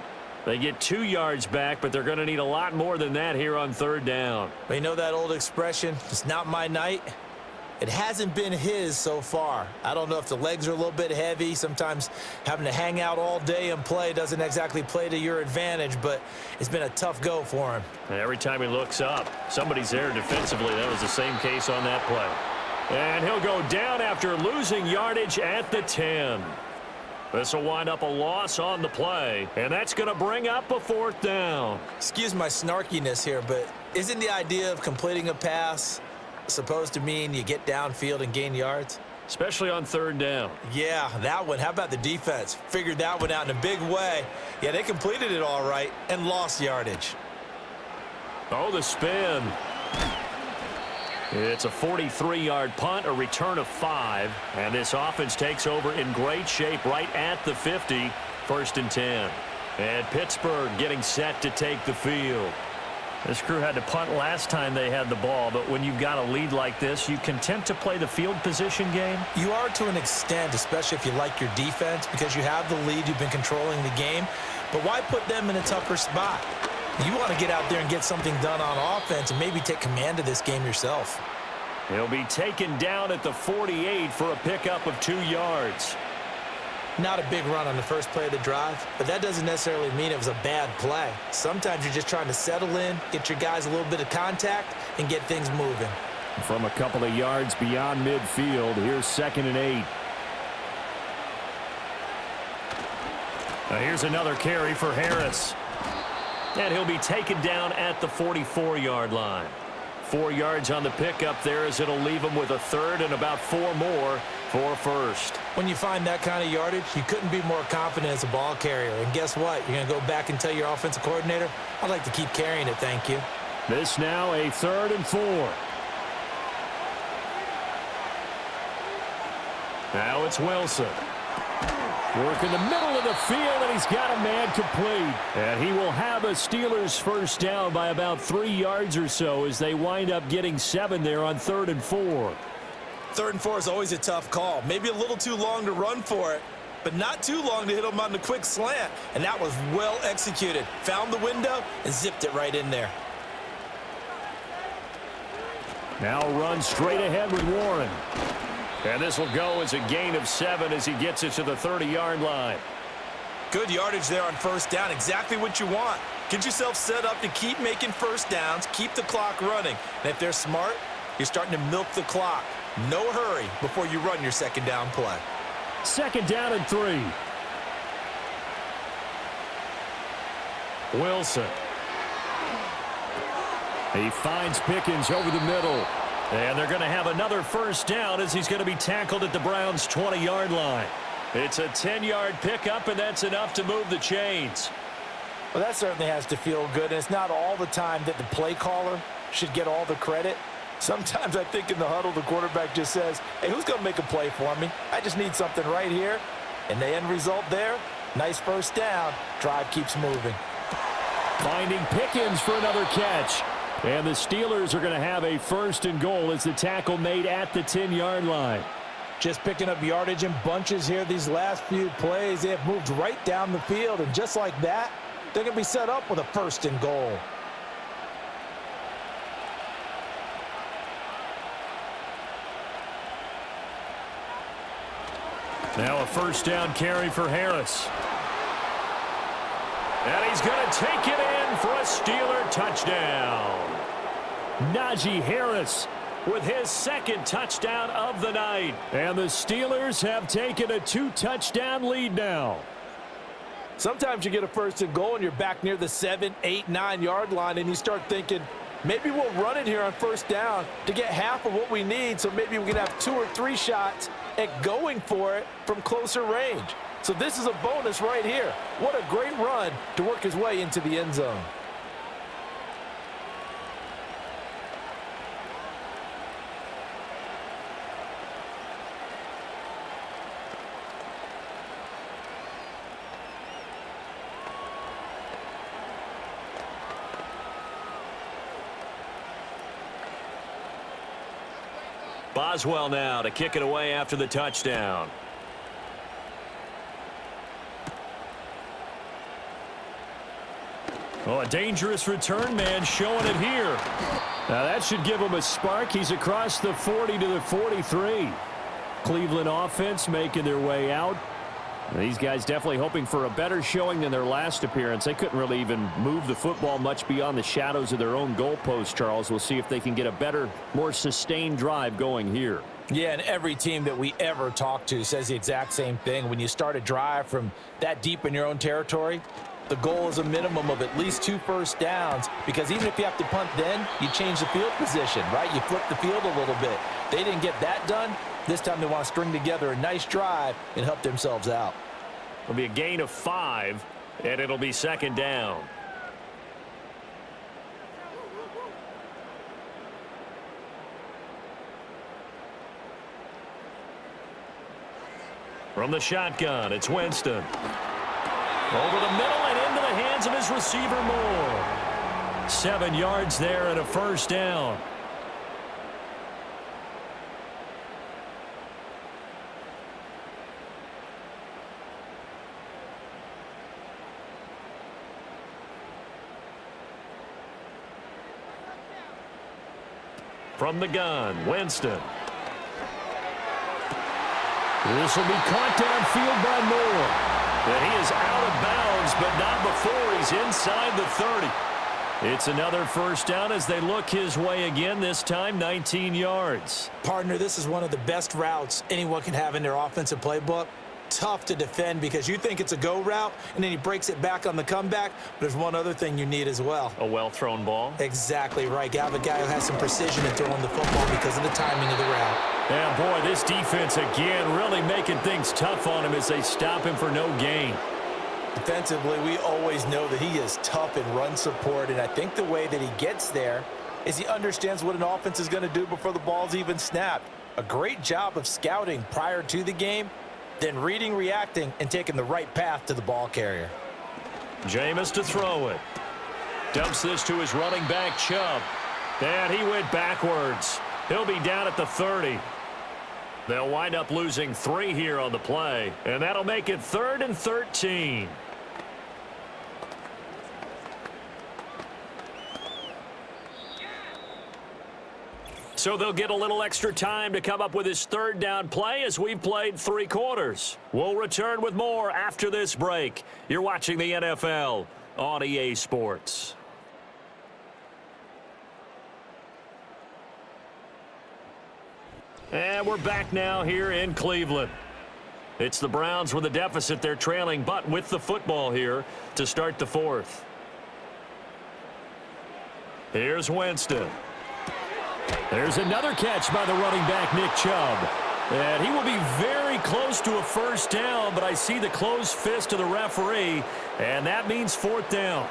They get 2 yards back, but they're going to need a lot more than that here on 3rd down. You know that old expression, it's not my night? It hasn't been his so far. I don't know if the legs are a little bit heavy. Sometimes having to hang out all day and play doesn't exactly play to your advantage, but it's been a tough go for him. And every time he looks up, somebody's there defensively. That was the same case on that play. And he'll go down after losing yardage at the 10. This will wind up a loss on the play, and that's going to bring up a 4th down. Excuse my snarkiness here, but isn't the idea of completing a pass supposed to mean you get downfield and gain yards? especially on third down. Yeah, that one. How about the defense? Figured that one out in a big way. Yeah, they completed it all right and lost yardage. Oh, the spin. It's a 43-yard punt, a return of 5, and this offense takes over in great shape right at the 50, 1st and 10. And Pittsburgh getting set to take the field. This crew had to punt last time they had the ball, but when you've got a lead like this, you content to play the field position game? You are to an extent, especially if you like your defense, because you have the lead, you've been controlling the game. But why put them in a tougher spot? You want to get out there and get something done on offense and maybe take command of this game yourself. He'll be taken down at the 48 for a pickup of 2 yards. Not a big run on the first play of the drive, but that doesn't necessarily mean it was a bad play. Sometimes you're just trying to settle in, get your guys a little bit of contact, and get things moving. From a couple of yards beyond midfield, here's 2nd and 8. Now here's another carry for Harris. And he'll be taken down at the 44-yard line. 4 yards on the pickup there as it'll leave him with a 3rd and about 4 more for 1st. When you find that kind of yardage, you couldn't be more confident as a ball carrier. And guess what? You're going to go back and tell your offensive coordinator, I'd like to keep carrying it, thank you. This now a 3rd and 4. Now it's Wilson. Work in the middle of the field, and he's got a man complete. And he will have a Steelers first down by about 3 yards or so as they wind up getting 7 there on 3rd and 4. 3rd and 4 is always a tough call. Maybe a little too long to run for it, but not too long to hit him on the quick slant. And that was well executed. Found the window and zipped it right in there. Now run straight ahead with Warren. And this will go as a gain of 7 as he gets it to the 30-yard line. Good yardage there on first down. Exactly what you want. Get yourself set up to keep making first downs, keep the clock running. And if they're smart, you're starting to milk the clock. No hurry before you run your second down play. 2nd down and 3. Wilson. He finds Pickens over the middle. And they're going to have another first down as he's going to be tackled at the Browns' 20-yard line. It's a 10-yard pickup, and that's enough to move the chains. Well, that certainly has to feel good, and it's not all the time that the play caller should get all the credit. Sometimes I think in the huddle, the quarterback just says, hey, who's going to make a play for me? I just need something right here. And the end result there, nice first down. Drive keeps moving. Finding Pickens for another catch. And the Steelers are going to have a 1st and goal as the tackle made at the 10-yard line. Just picking up yardage in bunches here these last few plays. They have moved right down the field, and just like that, they're going to be set up with a 1st and goal. Now a first down carry for Harris. And he's going to take it in for a Steeler touchdown. Najee Harris with his 2nd touchdown of the night. And the Steelers have taken a 2-touchdown lead now. Sometimes you get a 1st and goal and you're back near the 7, 8, 9-yard line, and you start thinking, maybe we'll run it here on first down to get half of what we need, so maybe we can have 2 or 3 shots at going for it from closer range. So this is a bonus right here. What a great run to work his way into the end zone. Boswell now to kick it away after the touchdown. Oh, a dangerous return man showing it here. Now that should give him a spark. He's across the 40 to the 43. Cleveland offense making their way out. These guys definitely hoping for a better showing than their last appearance. They couldn't really even move the football much beyond the shadows of their own goalpost, Charles. We'll see if they can get a better, more sustained drive going here. Yeah, and every team that we ever talk to says the exact same thing. When you start a drive from that deep in your own territory, the goal is a minimum of at least 2 first downs, because even if you have to punt then, you change the field position, right? You flip the field a little bit. They didn't get that done. This time they want to string together a nice drive and help themselves out. It'll be a gain of 5, and it'll be second down. From the shotgun, it's Winston. Over the middle and into the hands of his receiver Moore. 7 yards there and a first down. From the gun, Winston. This will be caught downfield by Moore. And he is out of bounds, but not before he's inside the 30. It's another first down as they look his way again, this time 19 yards. Partner, this is one of the best routes anyone can have in their offensive playbook. Tough to defend because you think it's a go route, and then he breaks it back on the comeback. There's one other thing you need as well. A well-thrown ball. Exactly right. You have a guy who has some precision in throwing the football because of the timing of the route. Yeah, boy, this defense again really making things tough on him as they stop him for no gain. Defensively, we always know that he is tough in run support, and I think the way that he gets there is he understands what an offense is going to do before the ball's even snapped. A great job of scouting prior to the game, then reading, reacting, and taking the right path to the ball carrier. Jameis to throw it. Dumps this to his running back, Chubb. And he went backwards. He'll be down at the 30. They'll wind up losing 3 here on the play, and that'll make it 3rd and 13. So they'll get a little extra time to come up with his 3rd down play as we've played 3 quarters. We'll return with more after this break. You're watching the NFL on EA Sports. And we're back now here in Cleveland. It's the Browns with a deficit. They're trailing, but with the football here to start the 4th. Here's Winston. There's another catch by the running back, Nick Chubb. And he will be very close to a first down, but I see the closed fist of the referee, and that means 4th down.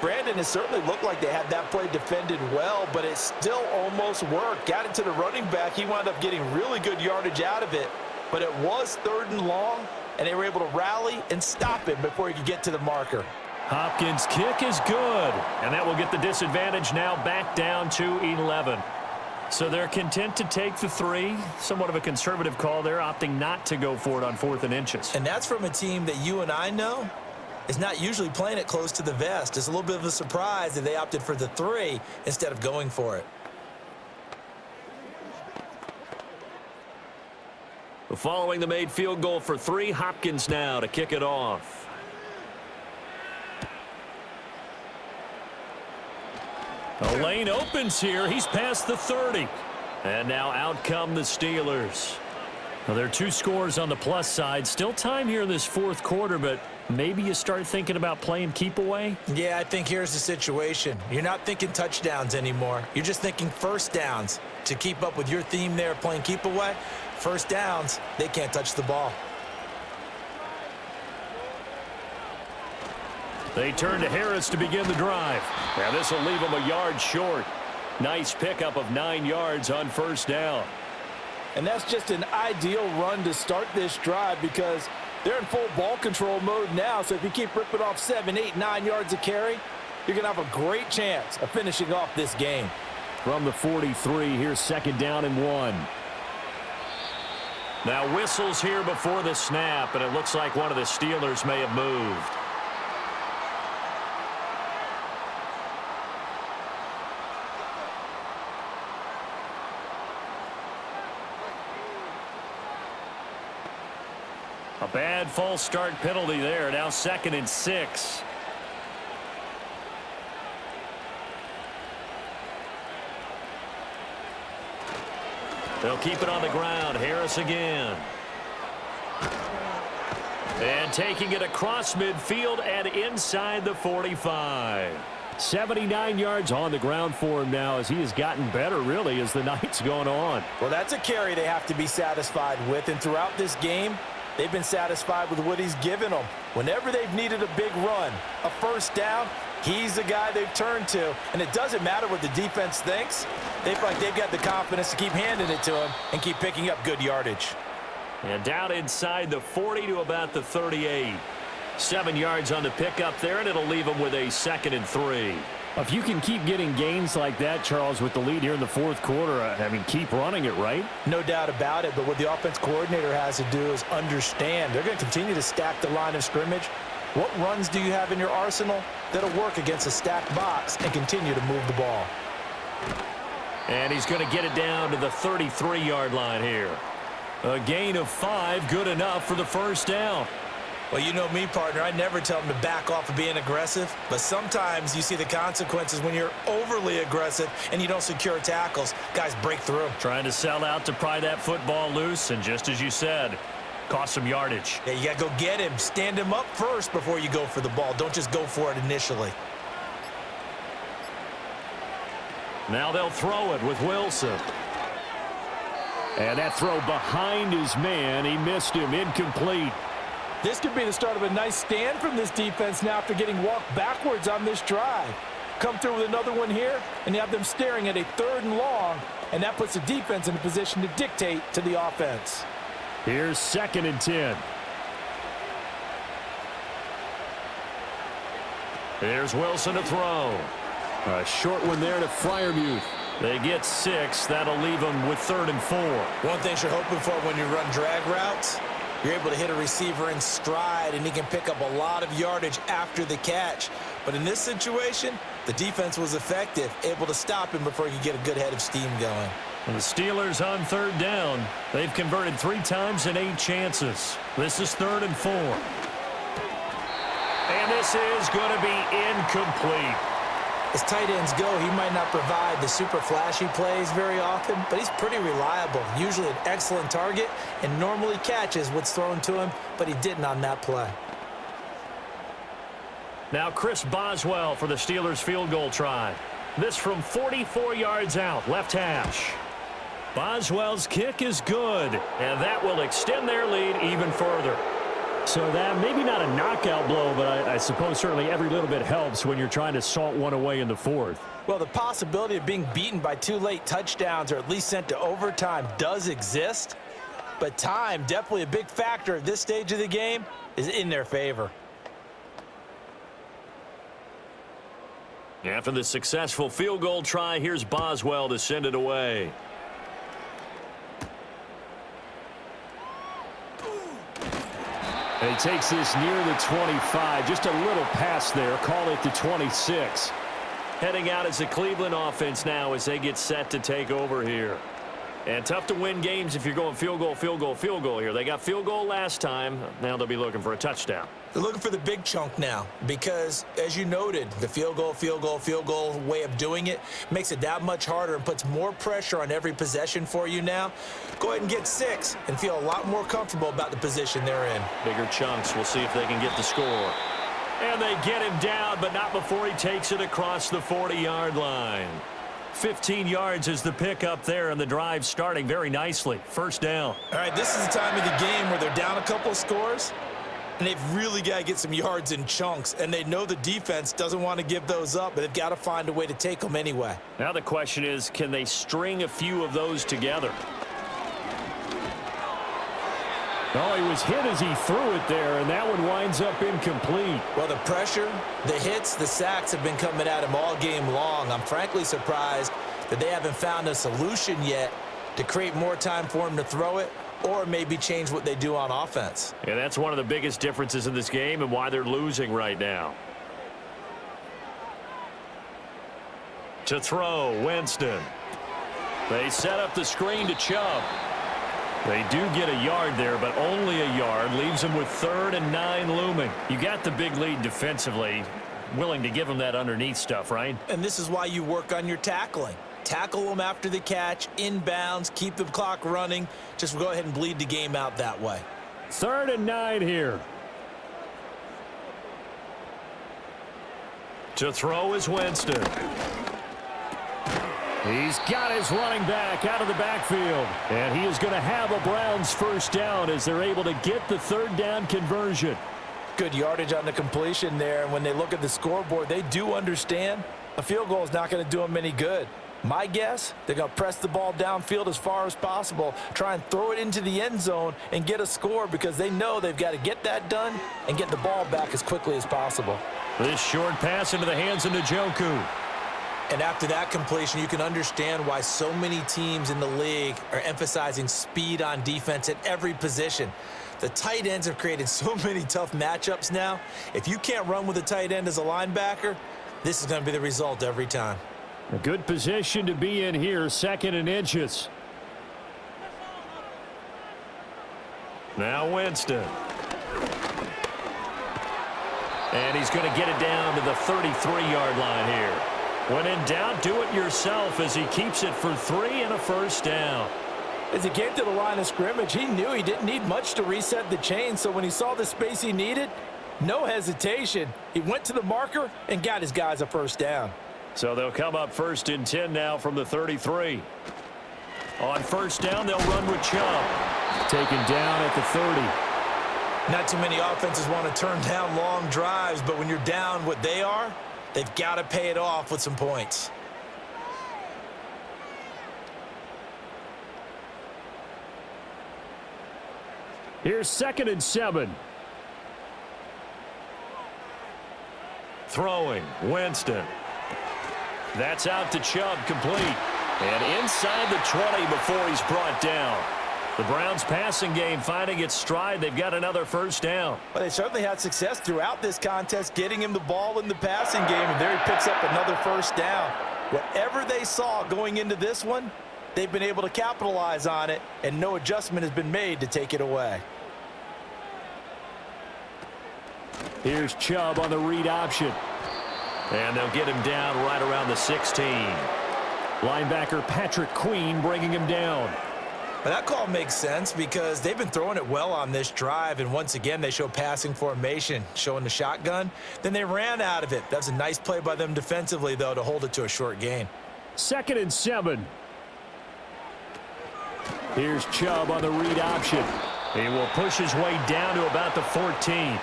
Brandon, it certainly looked like they had that play defended well, but it still almost worked. Got it to the running back. He wound up getting really good yardage out of it, but it was 3rd and long, and they were able to rally and stop him before he could get to the marker. Hopkins' kick is good, and that will get the disadvantage now back down to 11. So they're content to take the 3. Somewhat of a conservative call there, opting not to go for it on 4th and inches. And that's from a team that you and I know is not usually playing it close to the vest. It's a little bit of a surprise that they opted for the 3 instead of going for it. Following the made field goal for 3, Hopkins now to kick it off. A lane opens here. He's past the 30. And now out come the Steelers. Now, there are 2 scores on the plus side. Still time here in this 4th quarter, but maybe you start thinking about playing keep away? Yeah, I think here's the situation. You're not thinking touchdowns anymore. You're just thinking first downs. To keep up with your theme there, playing keep away, first downs, they can't touch the ball. They turn to Harris to begin the drive. Now this will leave them a yard short. Nice pickup of 9 yards on first down. And that's just an ideal run to start this drive because they're in full ball control mode now. So if you keep ripping off 7, 8, 9 yards of carry, you're going to have a great chance of finishing off this game. From the 43, here's 2nd down and 1. Now whistles here before the snap, and it looks like one of the Steelers may have moved. A bad false start penalty there. Now 2nd and 6. They'll keep it on the ground. Harris again. And taking it across midfield and inside the 45. 79 yards on the ground for him now as he has gotten better, really, as the night's gone on. Well, that's a carry they have to be satisfied with, and throughout this game, they've been satisfied with what he's given them. Whenever they've needed a big run, a first down, he's the guy they've turned to, and it doesn't matter what the defense thinks. They feel like they've got the confidence to keep handing it to him and keep picking up good yardage. And down inside the 40 to about the 38. 7 yards on the pickup there, and it'll leave them with a 2nd and 3. If you can keep getting gains like that, Charles, with the lead here in the fourth quarter, I mean, keep running it, right? No doubt about it, but what the offense coordinator has to do is understand. They're going to continue to stack the line of scrimmage. What runs do you have in your arsenal that'll work against a stacked box and continue to move the ball? And he's going to get it down to the 33-yard line here. A gain of 5, good enough for the first down. Well, you know me, partner. I never tell them to back off of being aggressive, but sometimes you see the consequences when you're overly aggressive and you don't secure tackles. Guys break through. Trying to sell out to pry that football loose, and just as you said, cost some yardage. Yeah, you got to go get him. Stand him up first before you go for the ball. Don't just go for it initially. Now they'll throw it with Wilson. And that throw behind his man. He missed him. Incomplete. This could be the start of a nice stand from this defense now after getting walked backwards on this drive. Come through with another one here, and you have them staring at a 3rd and long, and that puts the defense in a position to dictate to the offense. Here's 2nd and 10. Here's Wilson to throw. A short one there to Freiermuth. They get 6. That'll leave them with 3rd and 4. One thing you're hoping for when you run drag routes, you're able to hit a receiver in stride, and he can pick up a lot of yardage after the catch. But in this situation, the defense was effective, able to stop him before he could get a good head of steam going. And the Steelers on 3rd down. They've converted 3 times in 8 chances. This is 3rd and 4. And this is going to be incomplete. As tight ends go, he might not provide the super flashy plays very often, but he's pretty reliable. Usually an excellent target and normally catches what's thrown to him, but he didn't on that play. Now Chris Boswell for the Steelers field goal try. This from 44 yards out, left hash. Boswell's kick is good, and that will extend their lead even further. So that maybe not a knockout blow, but I suppose certainly every little bit helps when you're trying to salt one away in the fourth. Well, the possibility of being beaten by 2 late touchdowns or at least sent to overtime does exist, but time, definitely a big factor at this stage of the game, is in their favor. After the successful field goal try, here's Boswell to send it away. And he takes this near the 25. Just a little pass there. Call it the 26. Heading out as the Cleveland offense now as they get set to take over here. And tough to win games if you're going field goal, field goal, field goal here. They got field goal last time. Now they'll be looking for a touchdown. They're looking for the big chunk now because, as you noted, the field goal way of doing it makes it that much harder and puts more pressure on every possession for you now. Go ahead and get 6 and feel a lot more comfortable about the position they're in. Bigger chunks. We'll see if they can get the score. And they get him down, but not before he takes it across the 40-yard line. 15 yards is the pickup there, and the drive starting very nicely. First down. All right, this is the time of the game where they're down a couple of scores, and they've really got to get some yards in chunks, and they know the defense doesn't want to give those up, but they've got to find a way to take them anyway. Now the question is, can they string a few of those together? Oh, he was hit as he threw it there, and that one winds up incomplete. Well, the pressure, the hits, the sacks have been coming at him all game long. I'm frankly surprised that they haven't found a solution yet to create more time for him to throw it or maybe change what they do on offense. Yeah, that's one of the biggest differences in this game and why they're losing right now. To throw, Winston. They set up the screen to Chubb. They do get a yard there, but only a yard. Leaves them with 3rd and 9 looming. You got the big lead defensively. Willing to give them that underneath stuff, right? And this is why you work on your tackling. Tackle them after the catch, inbounds, keep the clock running. Just go ahead and bleed the game out that way. 3rd and 9 here. To throw is Winston. He's got his running back out of the backfield. And he is going to have a Browns first down as they're able to get the third down conversion. Good yardage on the completion there. And when they look at the scoreboard, they do understand a field goal is not going to do them any good. My guess, they're going to press the ball downfield as far as possible, try and throw it into the end zone and get a score because they know they've got to get that done and get the ball back as quickly as possible. This short pass into the hands of Njoku. And after that completion, you can understand why so many teams in the league are emphasizing speed on defense at every position. The tight ends have created so many tough matchups now. If you can't run with a tight end as a linebacker, this is going to be the result every time. A good position to be in here, 2nd and inches. Now Winston. And he's going to get it down to the 33-yard line here. When in doubt, do it yourself as he keeps it for 3 and a first down. As he came to the line of scrimmage, he knew he didn't need much to reset the chain, so when he saw the space he needed, no hesitation. He went to the marker and got his guys a first down. So they'll come up 1st and 10 now from the 33. On first down, they'll run with Chubb. Taken down at the 30. Not too many offenses want to turn down long drives, but when you're down what they are, they've got to pay it off with some points. Here's 2nd and 7. Throwing, Winston. That's out to Chubb, complete. And inside the 20 before he's brought down. The Browns passing game finding its stride. They've got another first down. Well, they certainly had success throughout this contest getting him the ball in the passing game, and there he picks up another first down. Whatever they saw going into this one, they've been able to capitalize on it, and no adjustment has been made to take it away. Here's Chubb on the read option. And they'll get him down right around the 16. Linebacker Patrick Queen bringing him down. But that call makes sense because they've been throwing it well on this drive, and once again they show passing formation, showing the shotgun. Then they ran out of it. That's a nice play by them defensively, though, to hold it to a short gain. 2nd and 7. Here's Chubb on the read option. He will push his way down to about the 14.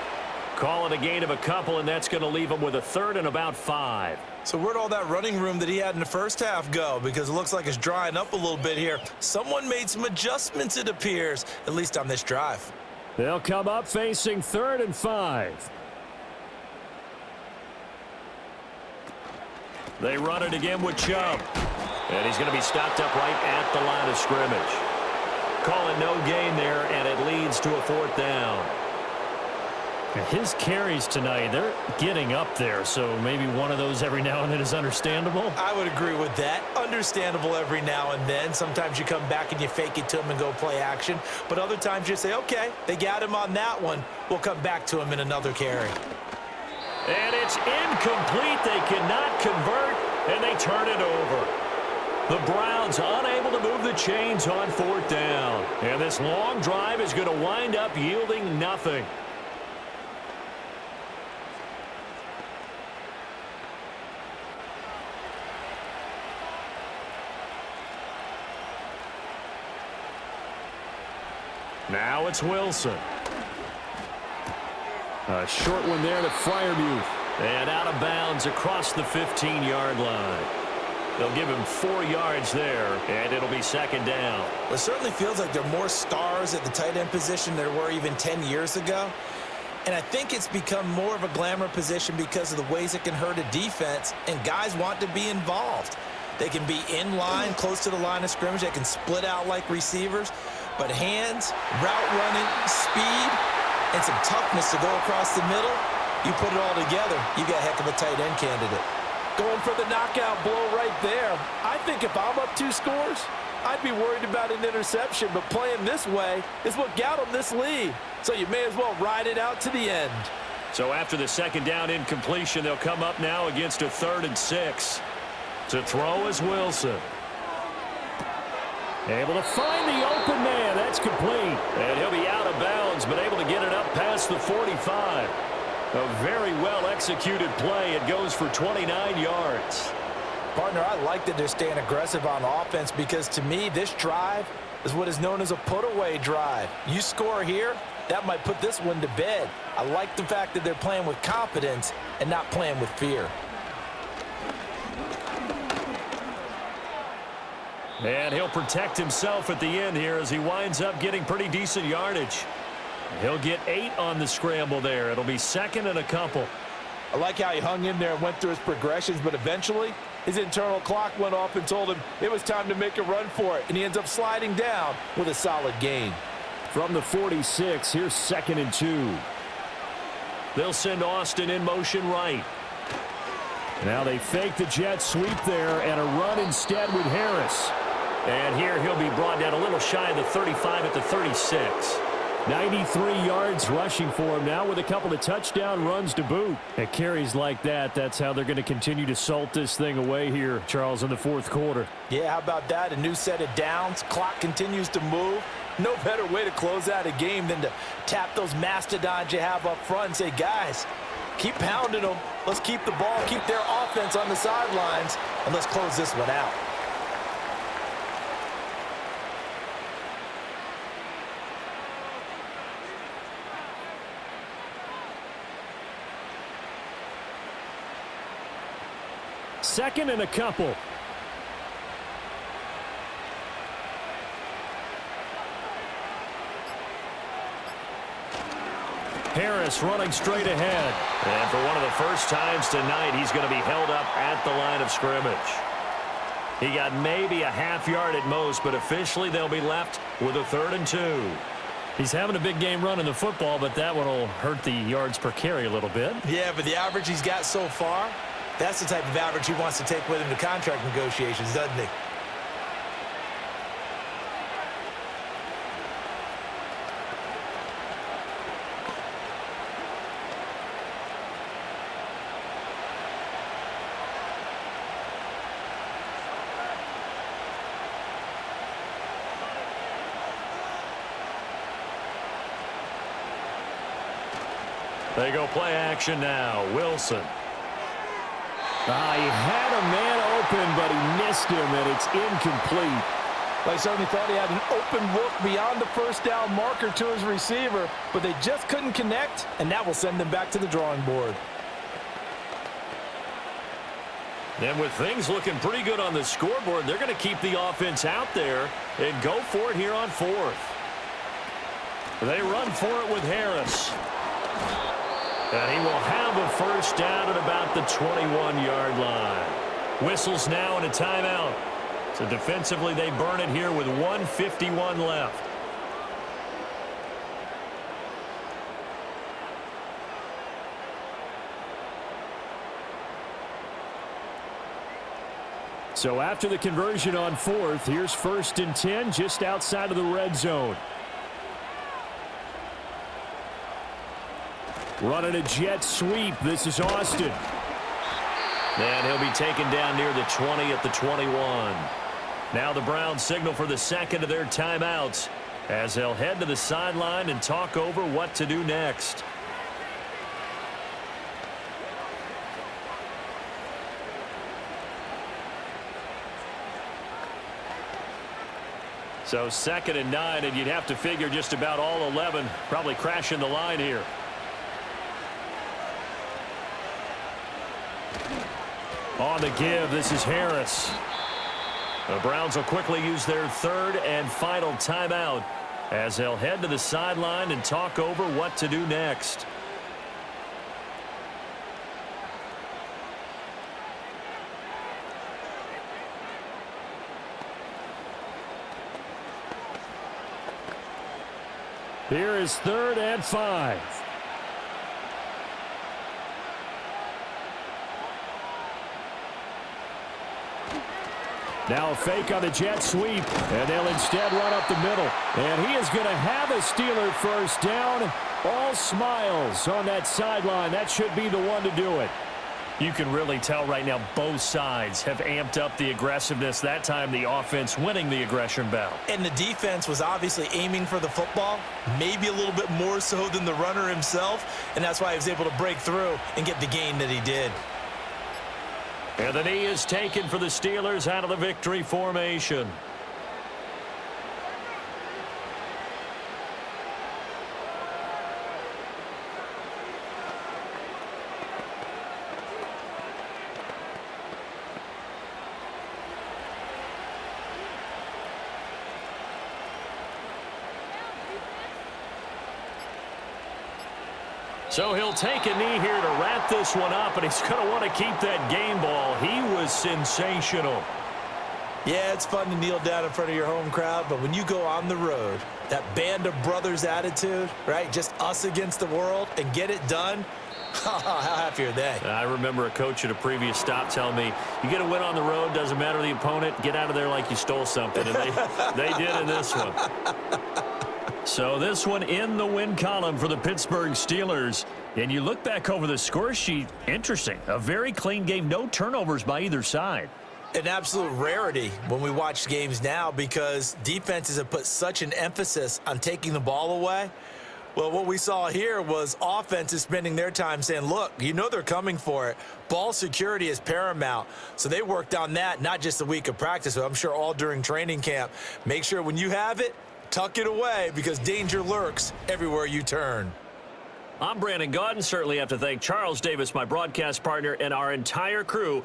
Call it a gain of a couple, and that's going to leave him with a 3rd and about 5. So where'd all that running room that he had in the first half go? Because it looks like it's drying up a little bit here. Someone made some adjustments, it appears, at least on this drive. They'll come up facing 3rd and 5. They run it again with Chubb. And he's going to be stopped up right at the line of scrimmage. Call it no gain there, and it leads to a 4th down. His carries tonight, they're getting up there, so maybe one of those every now and then is understandable. I would agree with that. Understandable every now and then. Sometimes you come back and you fake it to him and go play action. But other times you say, okay, they got him on that one. We'll come back to him in another carry. And it's incomplete. They cannot convert, and they turn it over. The Browns unable to move the chains on 4th down. And this long drive is going to wind up yielding nothing. Now it's Wilson. A short one there to Freiermuth. And out of bounds across the 15-yard line. They'll give him 4 yards there, and it'll be 2nd down. Well, it certainly feels like there are more stars at the tight end position than there were even 10 years ago. And I think it's become more of a glamour position because of the ways it can hurt a defense, and guys want to be involved. They can be in line, close to the line of scrimmage. They can split out like receivers. But hands, route running, speed, and some toughness to go across the middle, you put it all together, you got a heck of a tight end candidate. Going for the knockout blow right there. I think if I'm up 2 scores, I'd be worried about an interception, but playing this way is what got them this lead. So you may as well ride it out to the end. So after the 2nd down incompletion, they'll come up now against a 3rd and 6. To throw is Wilson. Able to find the open man. That's complete. And he'll be out of bounds, but able to get it up past the 45. A very well-executed play. It goes for 29 yards. Partner, I like that they're staying aggressive on offense because, to me, this drive is what is known as a put-away drive. You score here, that might put this one to bed. I like the fact that they're playing with confidence and not playing with fear. And he'll protect himself at the end here as he winds up getting pretty decent yardage. He'll get 8 on the scramble there. It'll be 2nd and a couple. I like how he hung in there and went through his progressions, but eventually his internal clock went off and told him it was time to make a run for it, and he ends up sliding down with a solid gain. From the 46, here's 2nd and 2. They'll send Austin in motion right. Now they fake the jet sweep there and a run instead with Harris. And here he'll be brought down a little shy of the 35 at the 36. 93 yards rushing for him now with a couple of touchdown runs to boot. At carries like that, that's how they're going to continue to salt this thing away here, Charles, in the 4th quarter. Yeah, how about that? A new set of downs. Clock continues to move. No better way to close out a game than to tap those mastodons you have up front and say, guys, keep pounding them. Let's keep the ball, keep their offense on the sidelines, and let's close this one out. Second and a couple. Harris running straight ahead. And for one of the first times tonight, he's going to be held up at the line of scrimmage. He got maybe a half yard at most, but officially they'll be left with a 3rd and 2. He's having a big game running the football, but that one will hurt the yards per carry a little bit. Yeah, but the average he's got so far, that's the type of average he wants to take with him to contract negotiations, doesn't he? They go play action now. Wilson. He had a man open, but he missed him, and it's incomplete. They certainly thought he had an open look beyond the first down marker to his receiver, but they just couldn't connect, and that will send them back to the drawing board. And with things looking pretty good on the scoreboard, they're going to keep the offense out there and go for it here on 4th. They run for it with Harris. And he will have a first down at about the 21-yard line. Whistles now and a timeout. So defensively, they burn it here with 1:51 left. So after the conversion on 4th, here's 1st and 10 just outside of the red zone. Running a jet sweep. This is Austin. And he'll be taken down near the 20 at the 21. Now the Browns signal for the 2nd of their timeouts as they'll head to the sideline and talk over what to do next. So 2nd and 9, and you'd have to figure just about all 11 probably crashing the line here. On the give, this is Harris. The Browns will quickly use their 3rd and final timeout as they'll head to the sideline and talk over what to do next. Here is 3rd and 5. Now a fake on the jet sweep, and they'll instead run up the middle. And he is going to have a Steeler first down. All smiles on that sideline. That should be the one to do it. You can really tell right now both sides have amped up the aggressiveness. That time the offense winning the aggression battle. And the defense was obviously aiming for the football, maybe a little bit more so than the runner himself, and that's why he was able to break through and get the gain that he did. And the knee is taken for the Steelers out of the victory formation. So he'll take a knee here to wrap this one up, and he's going to want to keep that game ball. He was sensational. Yeah, it's fun to kneel down in front of your home crowd, but when you go on the road, that band of brothers attitude, right, just us against the world, and get it done, how happy are they? I remember a coach at a previous stop telling me, you get a win on the road, doesn't matter the opponent, get out of there like you stole something, and they did in this one. So this one in the win column for the Pittsburgh Steelers. And you look back over the score sheet, interesting. A very clean game, no turnovers by either side. An absolute rarity when we watch games now because defenses have put such an emphasis on taking the ball away. Well, what we saw here was offenses spending their time saying, look, you know they're coming for it. Ball security is paramount. So they worked on that, not just a week of practice, but I'm sure all during training camp. Make sure when you have it, tuck it away because danger lurks everywhere you turn. I'm Brandon Gaudin. Certainly have to thank Charles Davis, my broadcast partner, and our entire crew.